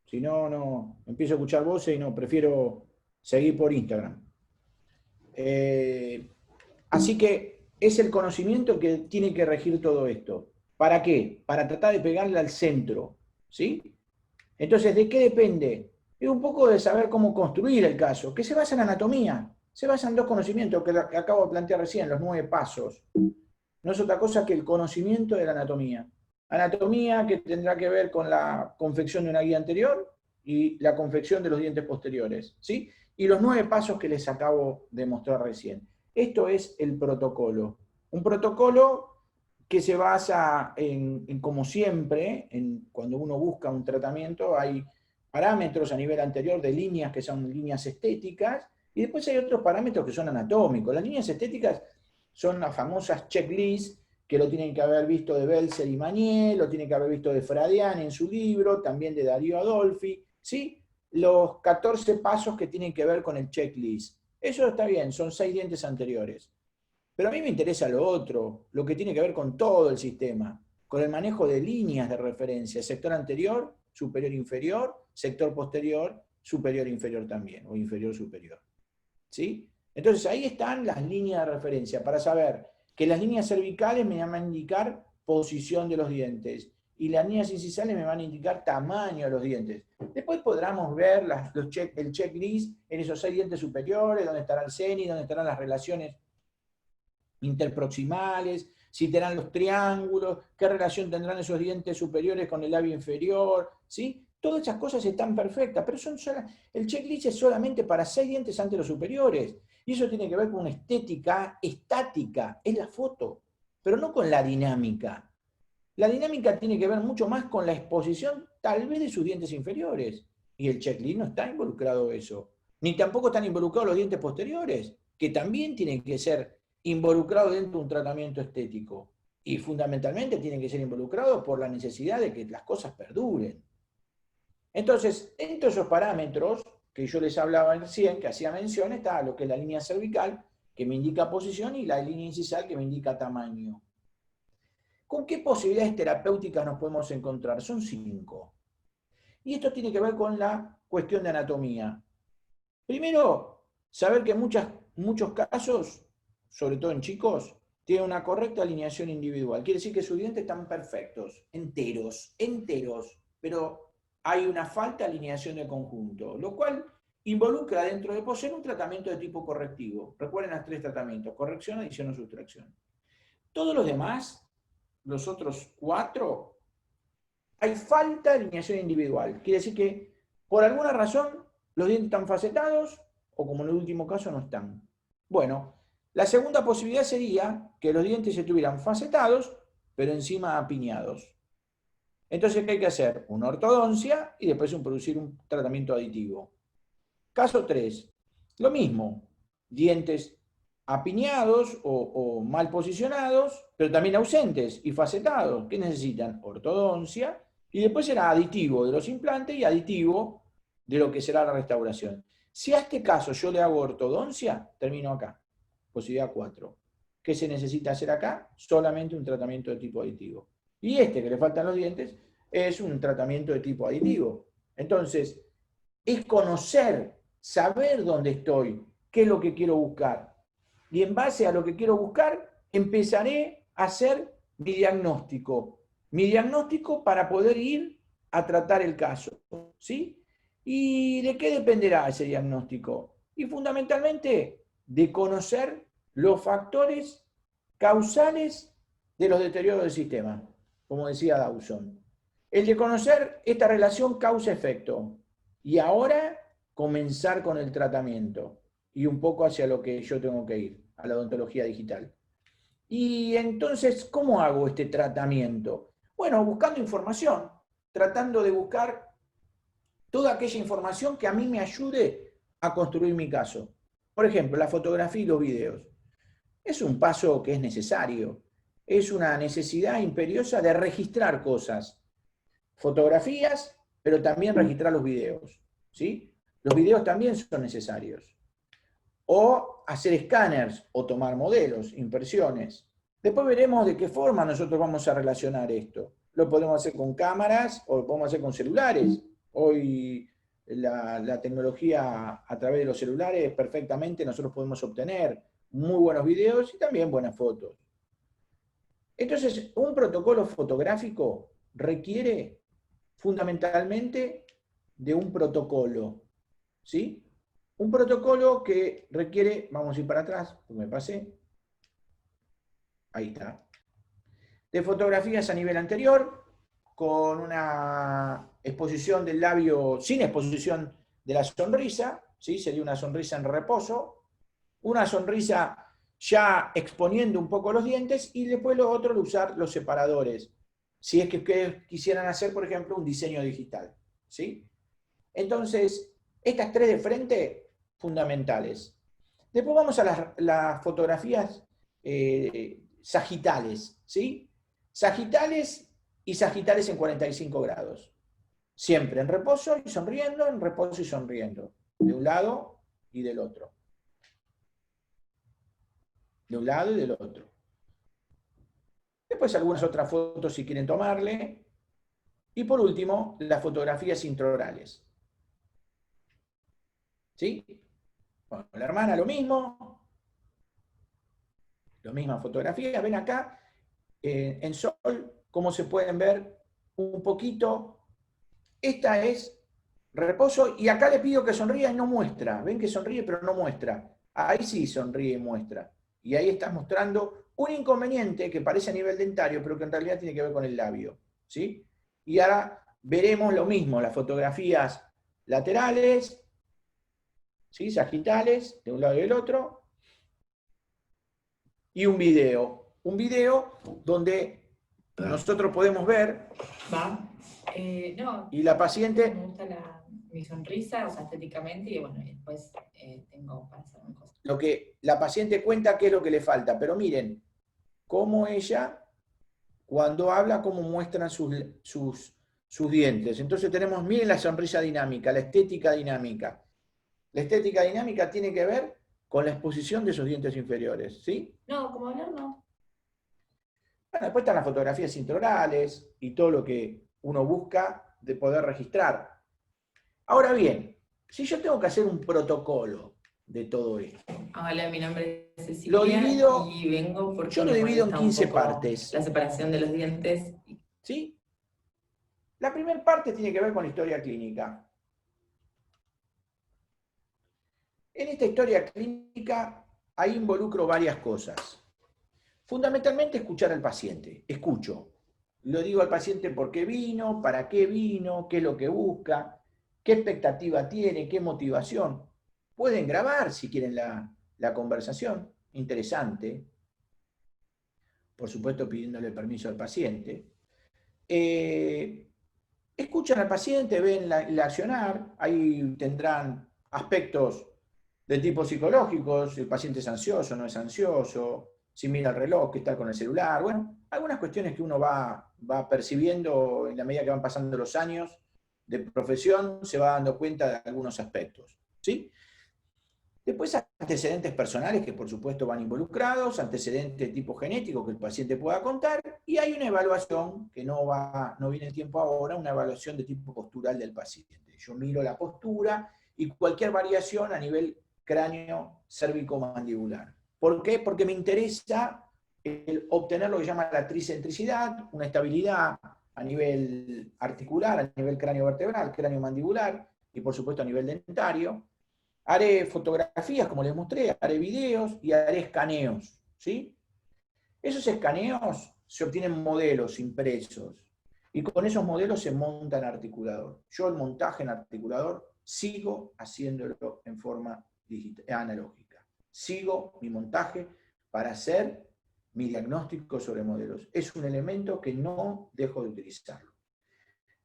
Si no, no empiezo a escuchar voces y no, prefiero seguir por Instagram. Así que es el conocimiento que tiene que regir todo esto. ¿Para qué? Para tratar de pegarle al centro, ¿sí? Entonces, ¿de qué depende? Es un poco de saber cómo construir el caso, que se basa en anatomía, se basa en dos conocimientos que acabo de plantear recién, los 9 pasos. No es otra cosa que el conocimiento de la anatomía. Anatomía que tendrá que ver con la confección de una guía anterior y la confección de los dientes posteriores, ¿sí? Y los 9 pasos que les acabo de mostrar recién. Esto es el protocolo. Un protocolo que se basa como siempre, cuando uno busca un tratamiento, hay parámetros a nivel anterior de líneas que son líneas estéticas, y después hay otros parámetros que son anatómicos. Las líneas estéticas son las famosas checklists, que lo tienen que haber visto de Belzer y Manier, lo tienen que haber visto de Fradiani en su libro, también de Darío Adolfi, ¿sí? Los 14 pasos que tienen que ver con el checklist. Eso está bien, son 6 dientes anteriores. Pero a mí me interesa lo otro, lo que tiene que ver con todo el sistema, con el manejo de líneas de referencia, sector anterior, superior, inferior, sector posterior, superior, inferior también, o inferior, superior. ¿Sí? Entonces ahí están las líneas de referencia, para saber que las líneas cervicales me van a indicar posición de los dientes, y las líneas incisales me van a indicar tamaño de los dientes. Después podremos ver el checklist en esos 6 dientes superiores, dónde estará el CENI, dónde estarán las relaciones interproximales, si tendrán los triángulos, qué relación tendrán esos dientes superiores con el labio inferior, ¿sí? Todas esas cosas están perfectas, pero el checklist es solamente para 6 dientes anteros superiores, y eso tiene que ver con una estética estática, es la foto, pero no con la dinámica. La dinámica tiene que ver mucho más con la exposición, tal vez, de sus dientes inferiores, y el checklist no está involucrado en eso, ni tampoco están involucrados los dientes posteriores, que también tienen que ser involucrado dentro de un tratamiento estético, y fundamentalmente tienen que ser involucrados por la necesidad de que las cosas perduren. Entonces, entre esos parámetros que yo les hablaba recién, que hacía mención, está lo que es la línea cervical, que me indica posición, y la línea incisal, que me indica tamaño. ¿Con qué posibilidades terapéuticas nos podemos encontrar? Son 5. Y esto tiene que ver con la cuestión de anatomía. Primero, saber que en muchos casos, sobre todo en chicos, tiene una correcta alineación individual. Quiere decir que sus dientes están perfectos, enteros, pero hay una falta de alineación de conjunto, lo cual involucra dentro de poseer un tratamiento de tipo correctivo. Recuerden los 3 tratamientos: corrección, adición o sustracción. Todos los demás, los otros 4, hay falta de alineación individual. Quiere decir que por alguna razón los dientes están facetados, o como en el último caso no están. Bueno, la segunda posibilidad sería que los dientes estuvieran facetados, pero encima apiñados. Entonces, ¿qué hay que hacer? Una ortodoncia y después producir un tratamiento aditivo. Caso 3, lo mismo, dientes apiñados o mal posicionados, pero también ausentes y facetados. ¿Qué necesitan? Ortodoncia, y después será aditivo de los implantes y aditivo de lo que será la restauración. Si a este caso yo le hago ortodoncia, termino acá. Posibilidad 4. ¿Qué se necesita hacer acá? Solamente un tratamiento de tipo aditivo. Y que le faltan los dientes, es un tratamiento de tipo aditivo. Entonces, es conocer, saber dónde estoy, qué es lo que quiero buscar. Y en base a lo que quiero buscar, empezaré a hacer mi diagnóstico. Mi diagnóstico para poder ir a tratar el caso, ¿sí? ¿Y de qué dependerá ese diagnóstico? Y fundamentalmente de conocer los factores causales de los deterioros del sistema, como decía Dawson. El de conocer esta relación causa-efecto. Y ahora comenzar con el tratamiento. Y un poco hacia lo que yo tengo que ir, a la odontología digital. Y entonces, ¿cómo hago este tratamiento? Bueno, buscando información, tratando de buscar toda aquella información que a mí me ayude a construir mi caso. Por ejemplo, la fotografía y los videos. Es un paso que es necesario. Es una necesidad imperiosa de registrar cosas. Fotografías, pero también registrar los videos, ¿sí? Los videos también son necesarios. O hacer escáneres, o tomar modelos, impresiones. Después veremos de qué forma nosotros vamos a relacionar esto. Lo podemos hacer con cámaras, o lo podemos hacer con celulares. Hoy la tecnología a través de los celulares, perfectamente nosotros podemos obtener muy buenos videos y también buenas fotos. Entonces, un protocolo fotográfico requiere fundamentalmente de un protocolo, ¿sí? Un protocolo que requiere, vamos a ir para atrás, porque me pasé, ahí está, de fotografías a nivel anterior, con una exposición del labio, sin exposición de la sonrisa, ¿sí? Sería una sonrisa en reposo, una sonrisa ya exponiendo un poco los dientes, y después lo otro, usar los separadores, si es que ustedes quisieran hacer, por ejemplo, un diseño digital, ¿sí? Entonces, estas tres de frente, fundamentales. Después vamos a las fotografías sagitales, ¿sí? Sagitales y sagitales en 45 grados. Siempre en reposo y sonriendo, en reposo y sonriendo. De un lado y del otro. De un lado y del otro. Después algunas otras fotos si quieren tomarle. Y por último, las fotografías intraorales. ¿Sí? Bueno, la hermana lo mismo. La misma fotografía. Ven acá, en sol, cómo se pueden ver un poquito. Esta es reposo, y acá le pido que sonría y no muestra. Ven que sonríe pero no muestra. Ahí sí sonríe y muestra. Y ahí está mostrando un inconveniente que parece a nivel dentario, pero que en realidad tiene que ver con el labio, ¿sí? Y ahora veremos lo mismo, las fotografías laterales, ¿sí? Sagitales, de un lado y del otro. Y un video. Un video donde nosotros podemos ver... No, y la paciente... me gusta mi sonrisa, o sea, estéticamente, y bueno, después tengo para hacer una cosa. Lo que la paciente cuenta qué es lo que le falta, pero miren cómo ella, cuando habla, cómo muestran sus dientes. Entonces tenemos, miren la sonrisa dinámica, la estética dinámica. La estética dinámica tiene que ver con la exposición de sus dientes inferiores, ¿sí? No, como hablar no. Bueno, después están las fotografías intraorales y todo lo que uno busca de poder registrar. Ahora bien, si yo tengo que hacer un protocolo de todo esto. Hola, mi nombre es Cecilia. Lo divido, y vengo porque yo lo me divido en molesta un 15 poco partes. la separación de los dientes. ¿Sí? La primera parte tiene que ver con la historia clínica. En esta historia clínica, ahí involucro varias cosas. Fundamentalmente escuchar al paciente. Escucho. Lo digo al paciente por qué vino, para qué vino, qué es lo que busca, qué expectativa tiene, qué motivación. Pueden grabar si quieren la conversación. Interesante. Por supuesto pidiéndole permiso al paciente. Escuchan al paciente, ven el accionar, ahí tendrán aspectos de tipo psicológico, si el paciente es ansioso, no es ansioso, si mira el reloj, que está con el celular, bueno, algunas cuestiones que uno va percibiendo en la medida que van pasando los años de profesión, se va dando cuenta de algunos aspectos, ¿sí? Después antecedentes personales que por supuesto van involucrados, antecedentes de tipo genético que el paciente pueda contar, y hay una evaluación que no viene el tiempo ahora, una evaluación de tipo postural del paciente. Yo miro la postura y cualquier variación a nivel cráneo cérvico-mandibular. ¿Por qué? Porque me interesa obtener lo que se llama la tricentricidad, una estabilidad a nivel articular, a nivel cráneo vertebral, cráneo mandibular, y por supuesto a nivel dentario. Haré fotografías, como les mostré, haré videos y haré escaneos, ¿sí? Esos escaneos se obtienen modelos impresos, y con esos modelos se monta en articulador. Yo el montaje en articulador sigo haciéndolo en forma analógica. Sigo mi montaje para hacer mi diagnóstico sobre modelos. Es un elemento que no dejo de utilizarlo.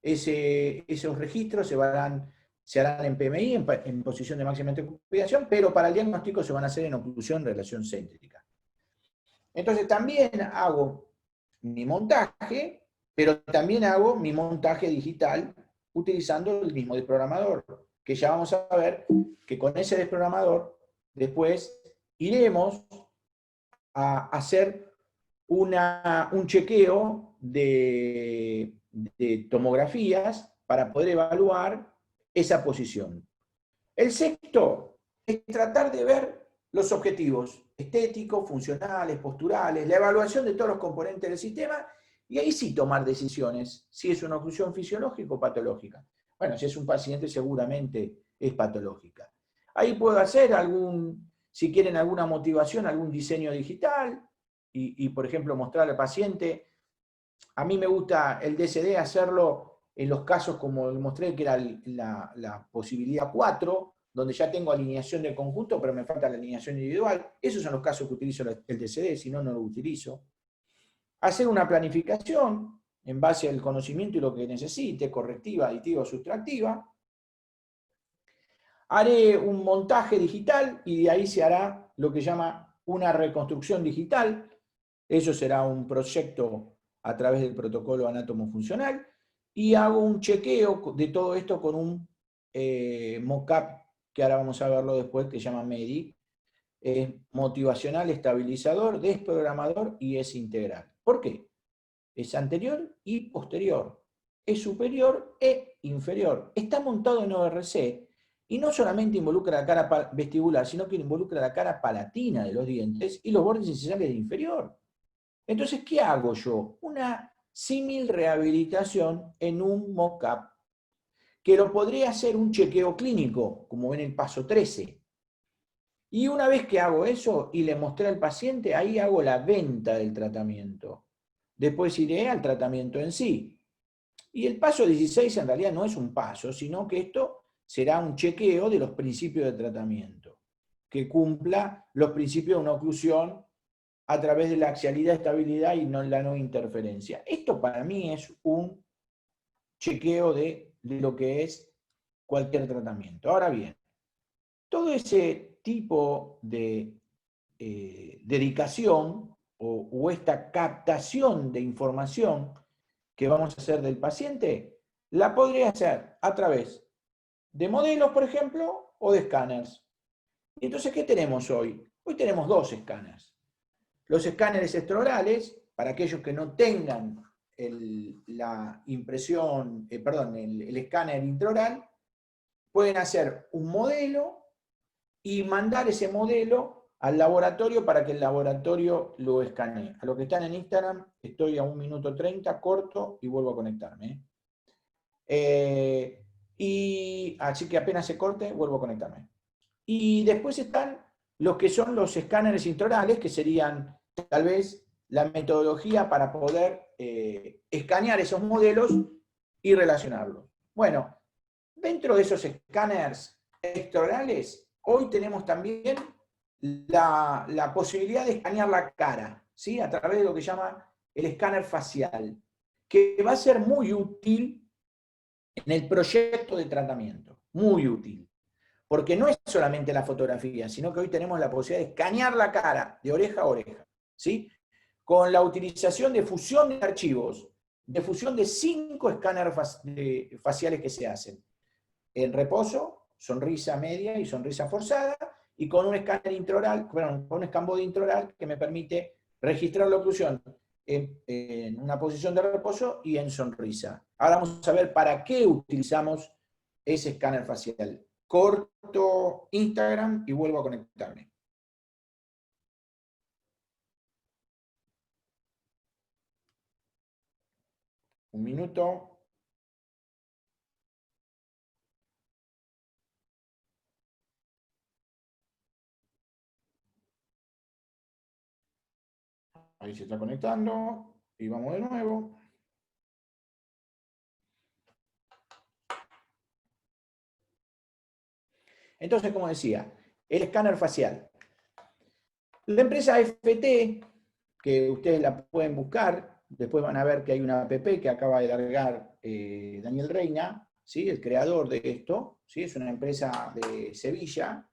Esos registros se harán en PMI, en posición de máxima intercupidación, pero para el diagnóstico se van a hacer en oclusión relación céntrica. Entonces también hago mi montaje, pero también hago mi montaje digital utilizando el mismo desprogramador, que ya vamos a ver que con ese desprogramador después iremos a hacer un chequeo de tomografías para poder evaluar esa posición. El sexto es tratar de ver los objetivos estéticos, funcionales, posturales, la evaluación de todos los componentes del sistema, y ahí sí tomar decisiones, si es una oclusión fisiológica o patológica. Bueno, si es un paciente seguramente es patológica. Ahí puedo hacer si quieren alguna motivación, algún diseño digital, y por ejemplo mostrar al paciente. A mí me gusta el DSD hacerlo en los casos como mostré, que era la posibilidad 4, donde ya tengo alineación de conjunto, pero me falta la alineación individual. Esos son los casos que utilizo el TCD, si no, no lo utilizo. Hacer una planificación en base al conocimiento y lo que necesite, correctiva, aditiva o sustractiva. Haré un montaje digital y de ahí se hará lo que llama una reconstrucción digital. Eso será un proyecto a través del protocolo anátomo-funcional. Y hago un chequeo de todo esto con un mockup, que ahora vamos a verlo después, que se llama MEDI. Es motivacional, estabilizador, desprogramador y es integral. ¿Por qué? Es anterior y posterior. Es superior e inferior. Está montado en ORC y no solamente involucra la cara vestibular, sino que involucra la cara palatina de los dientes y los bordes incisales de inferior. Entonces, ¿qué hago yo? Una símil rehabilitación en un mock-up, que lo podría hacer un chequeo clínico, como ven el paso 13. Y una vez que hago eso y le mostré al paciente, ahí hago la venta del tratamiento. Después iré al tratamiento en sí. Y el paso 16 en realidad no es un paso, sino que esto será un chequeo de los principios de tratamiento, que cumpla los principios de una oclusión a través de la axialidad, estabilidad y la no interferencia. Esto para mí es un chequeo de lo que es cualquier tratamiento. Ahora bien, todo ese tipo de dedicación o esta captación de información que vamos a hacer del paciente, la podría hacer a través de modelos, por ejemplo, o de escáneres. Y entonces, ¿qué tenemos hoy? Hoy tenemos dos escáneres. Los escáneres extraorales, para aquellos que no tengan la impresión, el escáner intraoral, pueden hacer un modelo y mandar ese modelo al laboratorio para que el laboratorio lo escanee. A los que están en Instagram, estoy a 1 minuto 30, corto y vuelvo a conectarme. Y así que apenas se corte, vuelvo a conectarme. Y después están los que son los escáneres intraorales, que serían tal vez la metodología para poder escanear esos modelos y relacionarlos. Bueno, dentro de esos escáneres extraorales, hoy tenemos también la posibilidad de escanear la cara, ¿sí? A través de lo que llama el escáner facial, que va a ser muy útil en el proyecto de tratamiento, muy útil. Porque no es solamente la fotografía, sino que hoy tenemos la posibilidad de escanear la cara de oreja a oreja, ¿sí? Con la utilización de fusión de archivos, de fusión de 5 escáneres faciales que se hacen. En reposo, sonrisa media y sonrisa forzada, y con un escáner intraoral, con un escambode intraoral que me permite registrar la oclusión en una posición de reposo y en sonrisa. Ahora vamos a ver para qué utilizamos ese escáner facial. Corto Instagram y vuelvo a conectarme. Un minuto. Ahí se está conectando. Y vamos de nuevo. Entonces, como decía, el escáner facial. La empresa FT, que ustedes la pueden buscar, después van a ver que hay una app que acaba de largar Daniel Reina, ¿sí? El creador de esto, ¿sí? Es una empresa de Sevilla,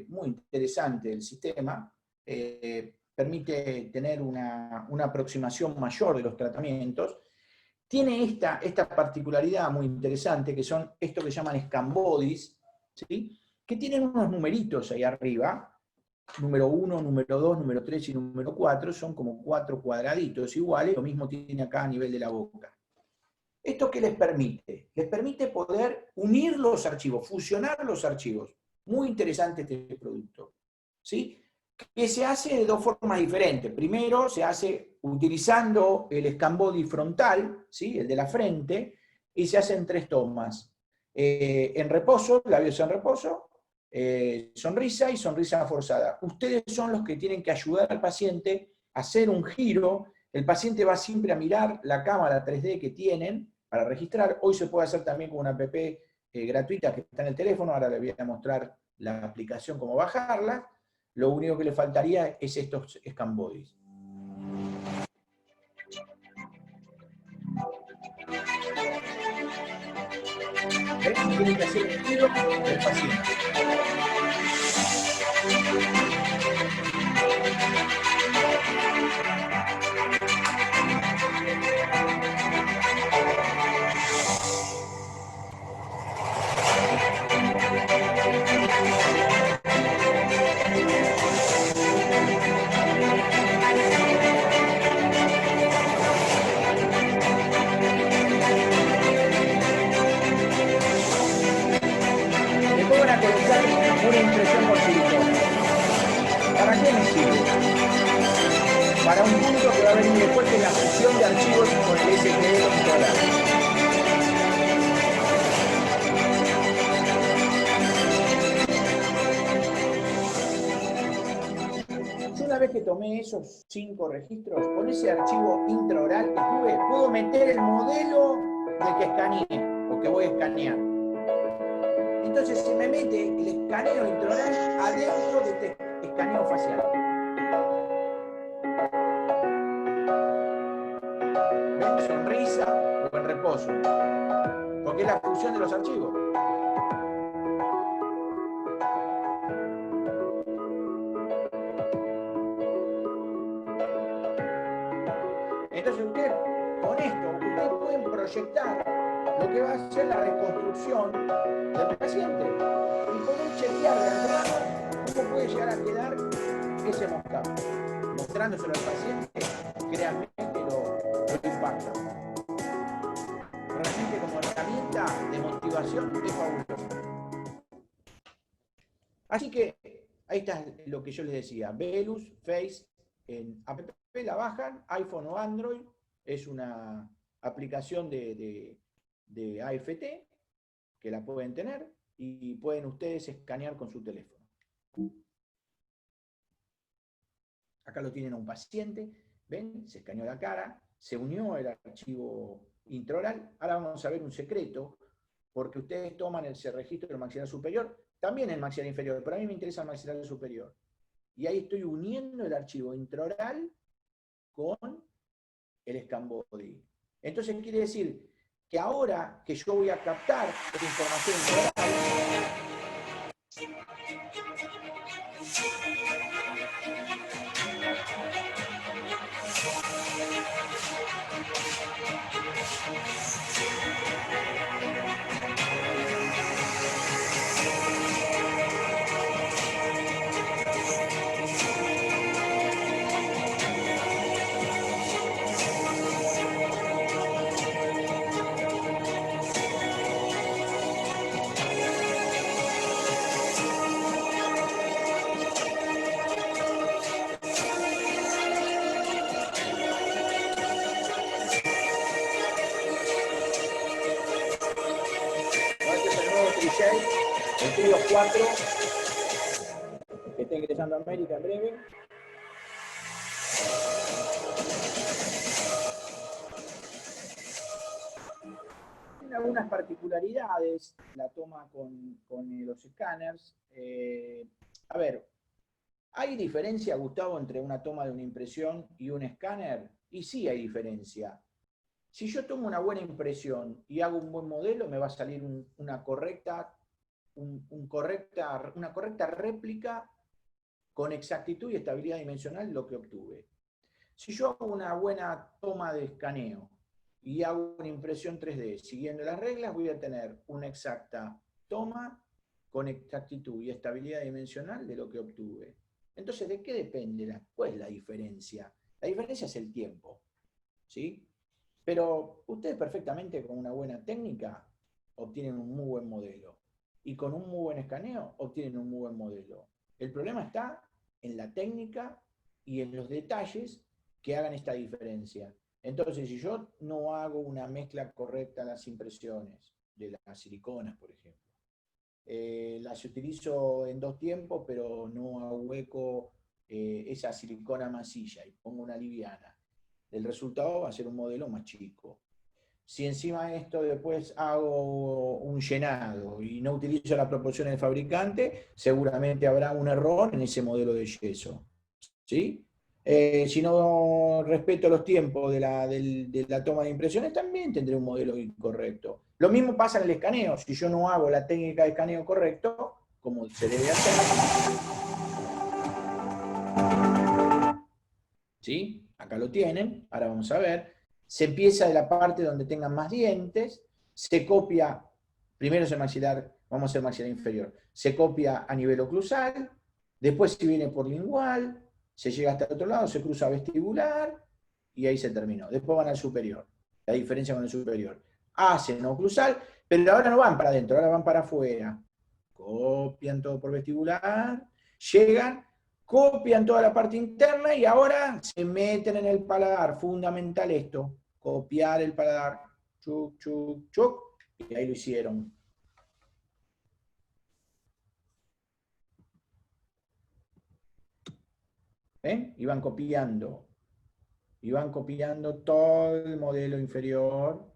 muy interesante el sistema, permite tener una aproximación mayor de los tratamientos. Tiene esta particularidad muy interesante, que son esto que llaman scambodies, ¿sí? Que tienen unos numeritos ahí arriba, número 1, número 2, número 3 y número 4, son como 4 cuadraditos iguales, lo mismo tiene acá a nivel de la boca. ¿Esto qué les permite? Les permite poder unir los archivos, fusionar los archivos. Muy interesante este producto, ¿sí? Que se hace de dos formas diferentes. Primero, se hace utilizando el Scambody frontal, ¿sí? El de la frente, y se hace en 3 tomas. En reposo, labios en reposo, sonrisa y sonrisa forzada. Ustedes son los que tienen que ayudar al paciente a hacer un giro. El paciente va siempre a mirar la cámara 3D que tienen para registrar. Hoy se puede hacer también con una app gratuitas que está en el teléfono. Ahora les voy a mostrar la aplicación, cómo bajarla. Lo único que le faltaría es estos scan bodies. ¿Ven? Tienen que hacer el tiro del paciente. Después van a colocar una impresión por silicona. ¿Para qué me sirve? Para un punto que va a venir después, que es la fusión de archivos con el STL controlar. Yo una vez que tomé esos 5 registros, con ese archivo intraoral que tuve, puedo meter el modelo del que escaneé, o que voy a escanear. Entonces se me mete el escaneo intraoral adentro de este escaneo facial. ¿Ven? Sonrisa o en reposo. Porque es la fusión de los archivos. Entonces ustedes, con esto, ustedes pueden proyectar lo que va a ser la reconstrucción del paciente. Y poder chequear de entrada cómo puede llegar a quedar ese moscado. Mostrándoselo al paciente, créanme que lo impacta. Realmente como herramienta de motivación es fabuloso. Así que ahí está lo que yo les decía. Velus, Face, en app la bajan, iPhone o Android, es una aplicación de AFT que la pueden tener y pueden ustedes escanear con su teléfono. Acá lo tienen a un paciente, ven, se escaneó la cara, se unió el archivo intraoral. Ahora vamos a ver un secreto, porque ustedes toman el registro del maxilar superior, también el maxilar inferior, pero a mí me interesa el maxilar superior. Y ahí estoy uniendo el archivo intraoral con el scan body. Entonces quiere decir que ahora que yo voy a captar esta información intraoral, el Trio 4, que está ingresando a América en breve. Tiene algunas particularidades la toma con los escáneres. A ver, ¿hay diferencia, Gustavo, entre una toma de una impresión y un escáner? Y sí hay diferencia. Si yo tomo una buena impresión y hago un buen modelo, me va a salir una correcta réplica con exactitud y estabilidad dimensional de lo que obtuve. Si yo hago una buena toma de escaneo y hago una impresión 3D siguiendo las reglas, voy a tener una exacta toma con exactitud y estabilidad dimensional de lo que obtuve. Entonces, ¿de qué depende? ¿Cuál es la diferencia? La diferencia es el tiempo, ¿sí? Pero ustedes perfectamente con una buena técnica obtienen un muy buen modelo. Y con un muy buen escaneo obtienen un muy buen modelo. El problema está en la técnica y en los detalles que hagan esta diferencia. Entonces, si yo no hago una mezcla correcta de las impresiones, de las siliconas, por ejemplo, las utilizo en 2 tiempos, pero no ahueco esa silicona masilla y pongo una liviana, el resultado va a ser un modelo más chico. si encima de esto después hago un llenado y no utilizo las proporciones del fabricante, seguramente habrá un error en ese modelo de yeso, ¿sí? Si no respeto los tiempos de la toma de impresiones, también tendré un modelo incorrecto. Lo mismo pasa en el escaneo. Si yo no hago la técnica de escaneo correcto, como se debe hacer, ¿sí? Acá lo tienen, ahora vamos a ver. Se empieza de la parte donde tengan más dientes, se copia, primero es el maxilar, vamos a hacer maxilar inferior, se copia a nivel oclusal, después se viene por lingual, se llega hasta el otro lado, se cruza vestibular, y ahí se terminó. Después van al superior, la diferencia con el superior. Hacen oclusal, pero ahora no van para adentro, ahora van para afuera. Copian todo por vestibular, llegan, copian toda la parte interna y ahora se meten en el paladar. Fundamental esto, copiar el paladar. Chuc, chuc, chuc, y ahí lo hicieron. ¿Ven? Iban copiando todo el modelo inferior.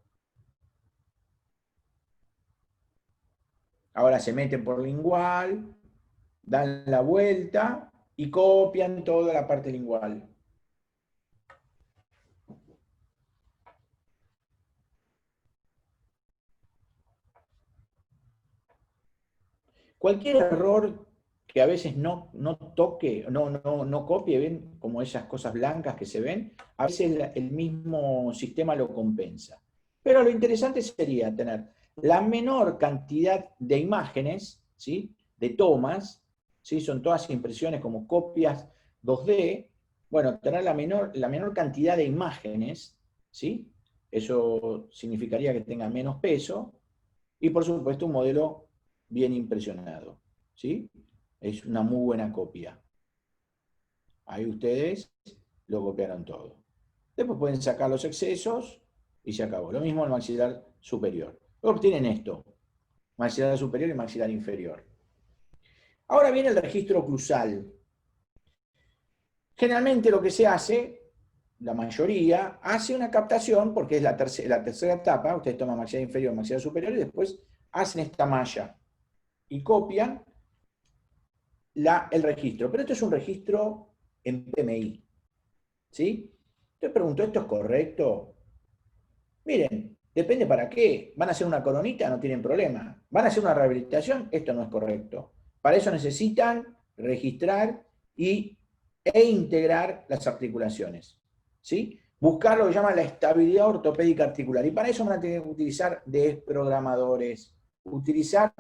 Ahora se meten por lingual, dan la vuelta y copian toda la parte lingual. Cualquier error que a veces no toque, no copie, ven como esas cosas blancas que se ven, a veces el mismo sistema lo compensa. Pero lo interesante sería tener la menor cantidad de imágenes, ¿sí? De tomas, ¿sí? Son todas impresiones como copias 2D, bueno, tener la menor cantidad de imágenes, ¿sí? Eso significaría que tenga menos peso, y por supuesto un modelo bien impresionado, ¿sí? Es una muy buena copia. Ahí ustedes lo copiaron todo. Después pueden sacar los excesos y se acabó. Lo mismo el maxilar superior. Obtienen esto, maxilar superior y maxilar inferior. Ahora viene el registro oclusal. Generalmente lo que se hace, la mayoría, hace una captación, porque es la tercera etapa, ustedes toman maxilar inferior, maxilar superior, y después hacen esta malla y copian el registro. Pero esto es un registro en PMI, ¿sí? Entonces pregunto, ¿esto es correcto? Miren, depende para qué. ¿Van a hacer una coronita? No tienen problema. ¿Van a hacer una rehabilitación? Esto no es correcto. Para eso necesitan registrar e integrar las articulaciones, ¿sí? Buscar lo que llaman la estabilidad ortopédica articular. Y para eso van a tener que utilizar desprogramadores, utilizar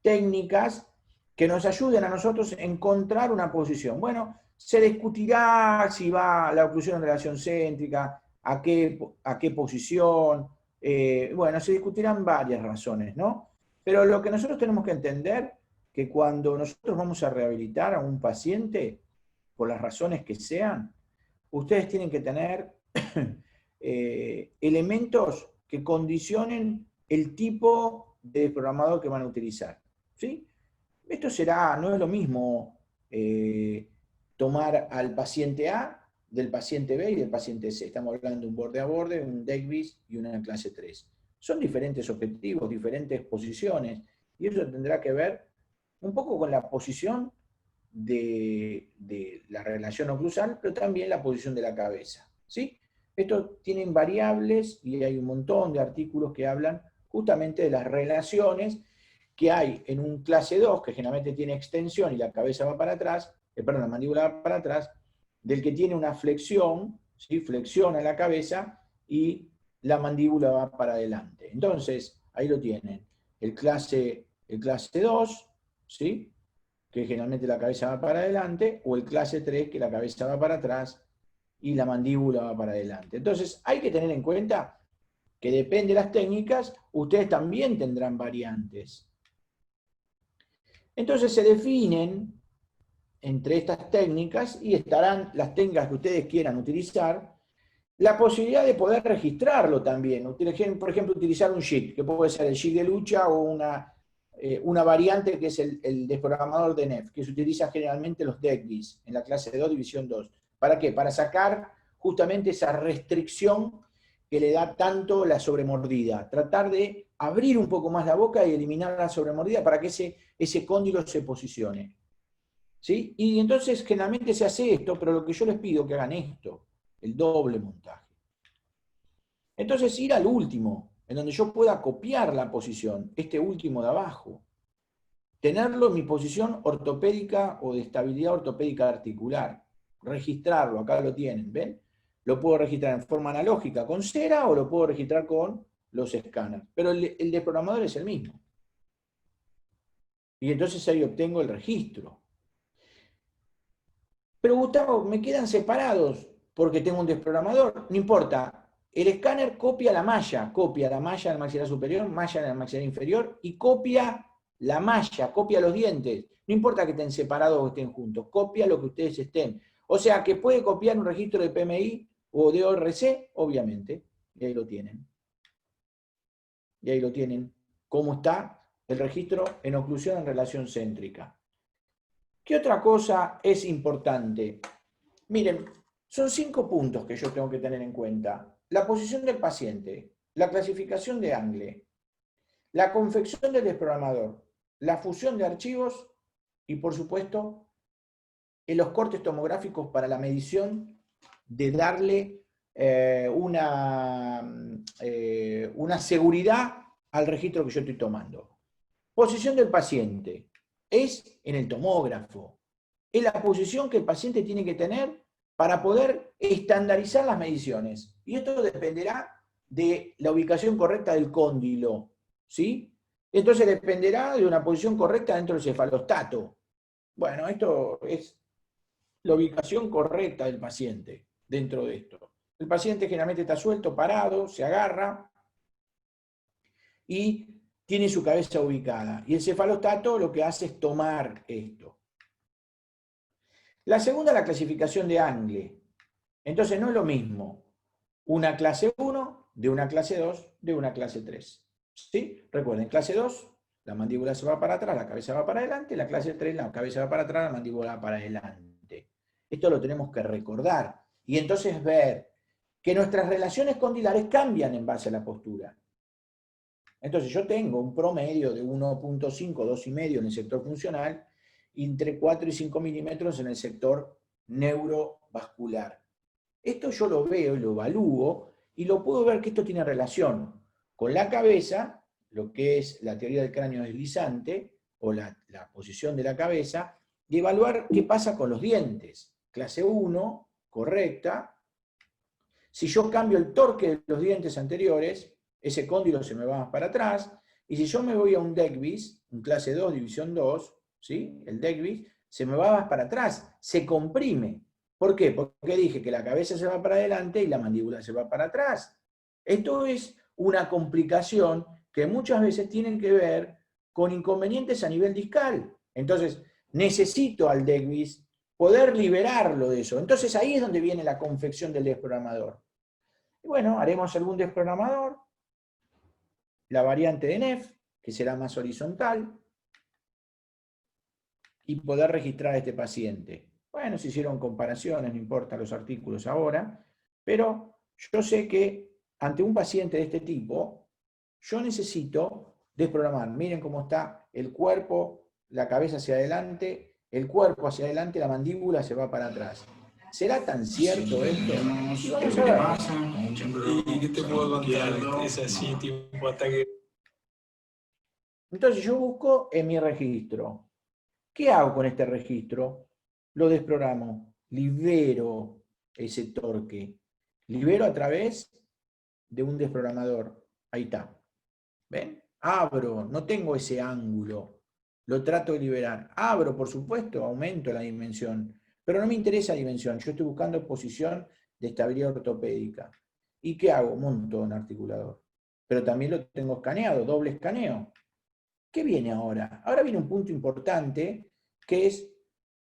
técnicas que nos ayuden a nosotros a encontrar una posición. Bueno, se discutirá si va la oclusión en relación céntrica, a qué posición, bueno, se discutirán varias razones, ¿no? Pero lo que nosotros tenemos que entender, que cuando nosotros vamos a rehabilitar a un paciente, por las razones que sean, ustedes tienen que tener elementos que condicionen el tipo de desprogramador que van a utilizar, ¿sí? Esto no es lo mismo tomar al paciente A, del paciente B y del paciente C. Estamos hablando de un borde a borde, un DECBIS y una clase 3. Son diferentes objetivos, diferentes posiciones, y eso tendrá que ver un poco con la posición de la relación oclusal, pero también la posición de la cabeza, ¿sí? Esto tienen variables y hay un montón de artículos que hablan justamente de las relaciones que hay en un clase 2, que generalmente tiene extensión y la cabeza va para atrás, perdón, la mandíbula va para atrás, del que tiene una flexión, ¿sí? Flexiona la cabeza y la mandíbula va para adelante. Entonces, ahí lo tienen, el clase 2, ¿sí? Que generalmente la cabeza va para adelante, o el clase 3, que la cabeza va para atrás y la mandíbula va para adelante. Entonces, hay que tener en cuenta que depende de las técnicas, ustedes también tendrán variantes. Entonces se definen entre estas técnicas, y estarán las técnicas que ustedes quieran utilizar, la posibilidad de poder registrarlo también. Por ejemplo, utilizar un jig, que puede ser el jig de lucha o una variante que es el desprogramador de NEF, que se utiliza generalmente los DECBIS en la clase 2, división 2. ¿Para qué? Para sacar justamente esa restricción que le da tanto la sobremordida. Tratar de abrir un poco más la boca y eliminar la sobremordida para que ese cóndilo se posicione. ¿Sí? Y entonces generalmente se hace esto, pero lo que yo les pido es que hagan esto, el doble montaje. Entonces ir al último, en donde yo pueda copiar la posición, este último de abajo, tenerlo en mi posición ortopédica o de estabilidad ortopédica articular, registrarlo, acá lo tienen, ¿ven? Lo puedo registrar en forma analógica con cera o lo puedo registrar con los escáneres, pero el desprogramador es el mismo. Y entonces ahí obtengo el registro. Pero Gustavo, me quedan separados porque tengo un desprogramador. No importa, el escáner copia la malla del maxilar superior, malla del maxilar inferior y copia la malla, copia los dientes. No importa que estén separados o estén juntos, copia lo que ustedes estén. O sea, que puede copiar un registro de PMI o de ORC, obviamente, y ahí lo tienen. Y ahí lo tienen, cómo está el registro en oclusión en relación céntrica. ¿Qué otra cosa es importante? Miren, son 5 puntos que yo tengo que tener en cuenta. La posición del paciente, la clasificación de Angle, la confección del desprogramador, la fusión de archivos y, por supuesto, los cortes tomográficos para la medición de darle una seguridad al registro que yo estoy tomando. Posición del paciente es en el tomógrafo. Es la posición que el paciente tiene que tener para poder estandarizar las mediciones. Y esto dependerá de la ubicación correcta del cóndilo, ¿sí? Entonces dependerá de una posición correcta dentro del cefalostato. Bueno, esto es la ubicación correcta del paciente dentro de esto. El paciente generalmente está suelto, parado, se agarra y tiene su cabeza ubicada. Y el cefalostato lo que hace es tomar esto. La segunda, la clasificación de Angle. Entonces no es lo mismo una clase 1 de una clase 2 de una clase 3. ¿Sí? Recuerden, clase 2, la mandíbula se va para atrás, la cabeza va para adelante, la clase 3, la cabeza va para atrás, la mandíbula va para adelante. Esto lo tenemos que recordar. Y entonces ver que nuestras relaciones condilares cambian en base a la postura. Entonces yo tengo un promedio de 1.5, 2,5 en el sector funcional, y entre 4 y 5 milímetros en el sector neurovascular. Esto yo lo veo y lo evalúo, y lo puedo ver que esto tiene relación con la cabeza, lo que es la teoría del cráneo deslizante, o la posición de la cabeza, y evaluar qué pasa con los dientes. Clase 1, correcta. Si yo cambio el torque de los dientes anteriores, ese cóndilo se me va más para atrás, y si yo me voy a un Degvis, un clase 2, división 2, ¿sí? El Degvis, se me va más para atrás, se comprime. ¿Por qué? Porque dije que la cabeza se va para adelante y la mandíbula se va para atrás. Esto es una complicación que muchas veces tienen que ver con inconvenientes a nivel discal. Entonces, necesito al Degvis poder liberarlo de eso. Entonces ahí es donde viene la confección del desprogramador. Y bueno, haremos algún desprogramador, la variante de NEF, que será más horizontal, y poder registrar a este paciente. Bueno, se hicieron comparaciones, no importa los artículos ahora, pero yo sé que ante un paciente de este tipo, yo necesito desprogramar. Miren cómo está el cuerpo, la cabeza hacia adelante, el cuerpo hacia adelante, la mandíbula se va para atrás. ¿Será tan cierto esto? Y vamos a ver. ¿Y qué te puedo contar? Es así, tipo ataque. Entonces yo busco en mi registro. ¿Qué hago con este registro? Lo desprogramo, libero ese torque. Libero a través de un desprogramador. Ahí está. ¿Ven? Abro, no tengo ese ángulo. Lo trato de liberar. Abro, por supuesto, aumento la dimensión. Pero no me interesa dimensión. Yo estoy buscando posición de estabilidad ortopédica. ¿Y qué hago? Monto un articulador. Pero también lo tengo escaneado, doble escaneo. ¿Qué viene ahora? Ahora viene un punto importante, que es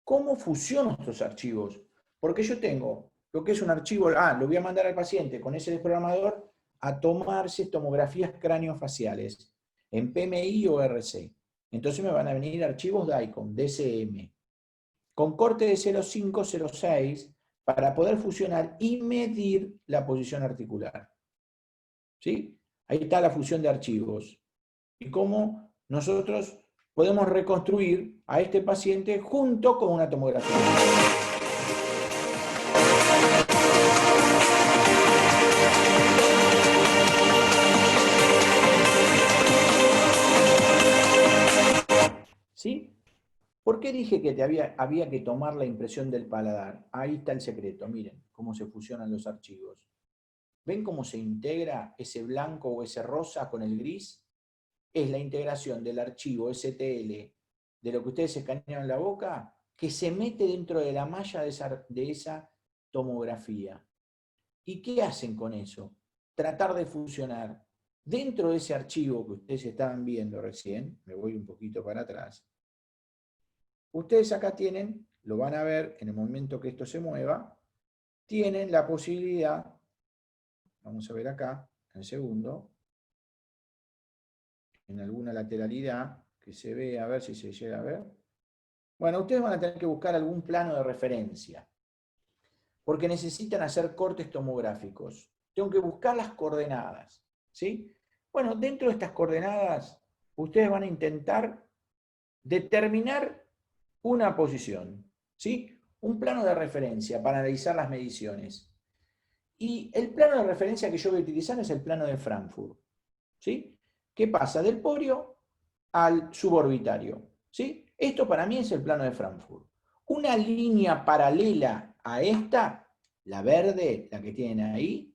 cómo fusiono estos archivos. Porque yo tengo lo que es un archivo, lo voy a mandar al paciente con ese desprogramador a tomarse tomografías craneofaciales en PMI o RC. Entonces me van a venir archivos DICOM, DCM, con corte de 0,5, 0,6, para poder fusionar y medir la posición articular. ¿Sí? Ahí está la fusión de archivos. Y cómo nosotros podemos reconstruir a este paciente junto con una tomografía. ¿Sí? ¿Por qué dije que había que tomar la impresión del paladar? Ahí está el secreto, miren cómo se fusionan los archivos. ¿Ven cómo se integra ese blanco o ese rosa con el gris? Es la integración del archivo STL de lo que ustedes escanearon en la boca, que se mete dentro de la malla de esa tomografía. ¿Y qué hacen con eso? Tratar de fusionar dentro de ese archivo que ustedes estaban viendo recién, me voy un poquito para atrás. Ustedes acá tienen, lo van a ver en el momento que esto se mueva, tienen la posibilidad, vamos a ver acá, en el segundo, en alguna lateralidad, que se ve, a ver si se llega a ver. Bueno, ustedes van a tener que buscar algún plano de referencia, porque necesitan hacer cortes tomográficos. Tengo que buscar las coordenadas, ¿sí? Bueno, dentro de estas coordenadas, ustedes van a intentar determinar una posición, ¿sí? Un plano de referencia para analizar las mediciones. Y el plano de referencia que yo voy a utilizar es el plano de Frankfurt, ¿sí? ¿Qué pasa? Del porio al suborbitario, ¿sí? Esto para mí es el plano de Frankfurt. Una línea paralela a esta, la verde, la que tienen ahí,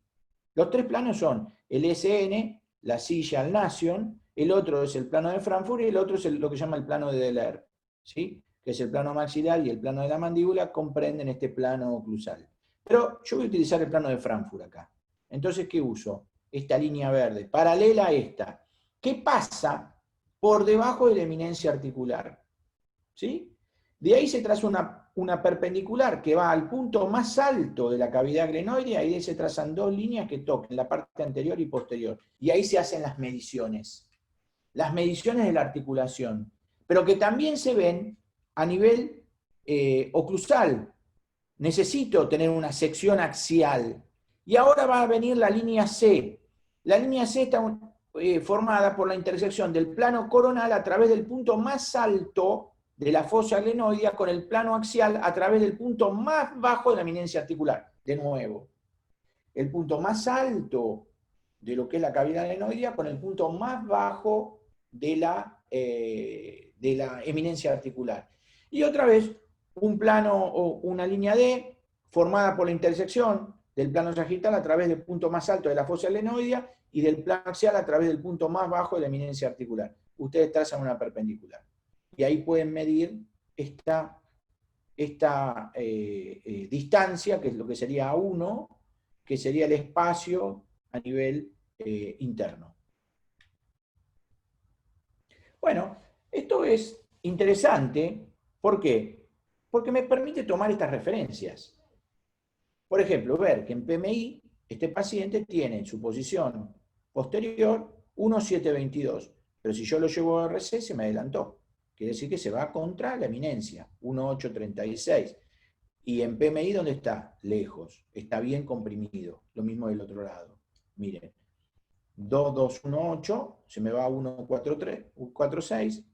los tres planos son el SN, la silla al Nation, el otro es el plano de Frankfurt y el otro es lo que se llama el plano de Deler, ¿sí? Que es el plano maxilar y el plano de la mandíbula, comprenden este plano oclusal. Pero yo voy a utilizar el plano de Frankfurt acá. Entonces, ¿qué uso? Esta línea verde, paralela a esta. ¿Qué pasa por debajo de la eminencia articular? ¿Sí? De ahí se traza una perpendicular que va al punto más alto de la cavidad glenoidea y de ahí se trazan dos líneas que toquen la parte anterior y posterior. Y ahí se hacen las mediciones. Las mediciones de la articulación. Pero que también se ven a nivel oclusal. Necesito tener una sección axial. Y ahora va a venir la línea C. La línea C está formada por la intersección del plano coronal a través del punto más alto de la fosa glenoidea con el plano axial a través del punto más bajo de la eminencia articular. De nuevo, el punto más alto de lo que es la cavidad glenoidea con el punto más bajo de la eminencia articular. Y otra vez, un plano o una línea D formada por la intersección del plano sagital a través del punto más alto de la fosa glenoidea y del plano axial a través del punto más bajo de la eminencia articular. Ustedes trazan una perpendicular. Y ahí pueden medir esta distancia, que es lo que sería A1, que sería el espacio a nivel interno. Bueno, esto es interesante. ¿Por qué? Porque me permite tomar estas referencias. Por ejemplo, ver que en PMI este paciente tiene en su posición posterior 1,722, pero si yo lo llevo a RC se me adelantó. Quiere decir que se va contra la eminencia, 1,836. Y en PMI, ¿dónde está? Lejos, está bien comprimido. Lo mismo del otro lado. Miren, 2,218, se me va a 1,46.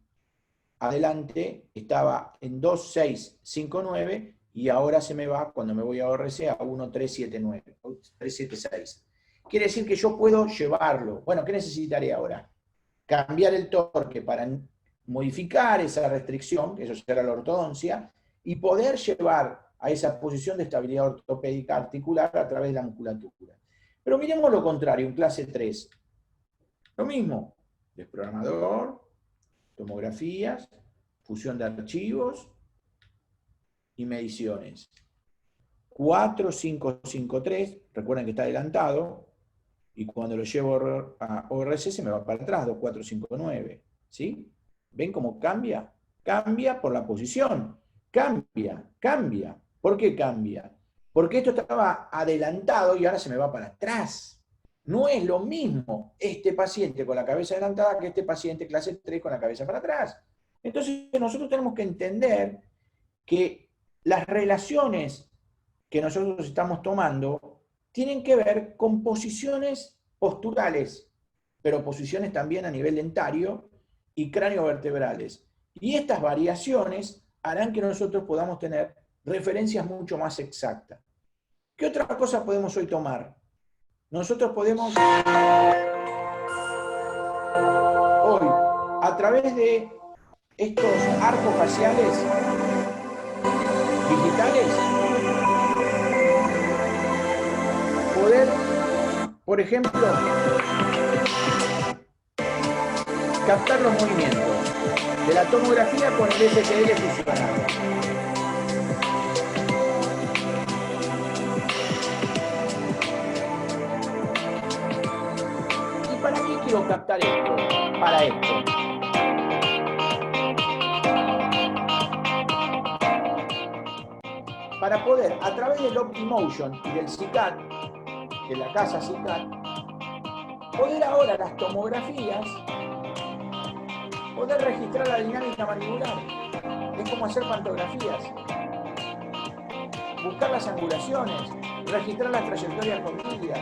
Adelante estaba en 2,659 y ahora se me va, cuando me voy a ORC, a 1,379, 376. Quiere decir que yo puedo llevarlo. Bueno, ¿qué necesitaré ahora? Cambiar el torque para modificar esa restricción, que eso será la ortodoncia, y poder llevar a esa posición de estabilidad ortopédica articular a través de la musculatura. Pero miremos lo contrario, en clase 3. Lo mismo, desprogramador, tomografías, fusión de archivos y mediciones. 4,553, recuerden que está adelantado, y cuando lo llevo a ORC se me va para atrás, 2,459. ¿Sí? ¿Ven cómo cambia? Cambia por la posición. Cambia. ¿Por qué cambia? Porque esto estaba adelantado y ahora se me va para atrás. No es lo mismo este paciente con la cabeza adelantada que este paciente clase 3 con la cabeza para atrás. Entonces nosotros tenemos que entender que las relaciones que nosotros estamos tomando tienen que ver con posiciones posturales, pero posiciones también a nivel dentario y craneovertebrales. Y estas variaciones harán que nosotros podamos tener referencias mucho más exactas. ¿Qué otra cosa podemos hoy tomar? Nosotros podemos hoy, a través de estos arcos faciales digitales, poder, por ejemplo, captar los movimientos de la tomografía con el STL fusionado. ¿Y para qué quiero captar esto? Para esto. Para poder, a través del OptiMotion y del CICAT, de la casa CICAT, poder ahora las tomografías, poder registrar la dinámica mandibular. Es como hacer pantografías. Buscar las angulaciones, registrar las trayectorias cognitivas,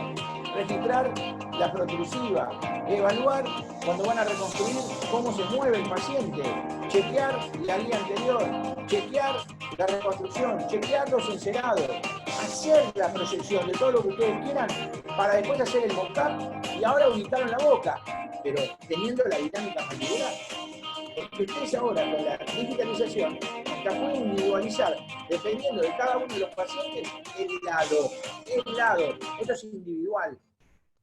registrar la protrusiva, evaluar cuando van a reconstruir cómo se mueve el paciente, chequear la guía anterior, chequear la reconstrucción, chequear los encerados, hacer la proyección de todo lo que ustedes quieran para después hacer el mock-up y ahora ubicarlo en la boca, pero teniendo la dinámica mandibular. Porque ustedes ahora con la digitalización hasta pueden individualizar, dependiendo de cada uno de los pacientes, el lado. Esto es individual.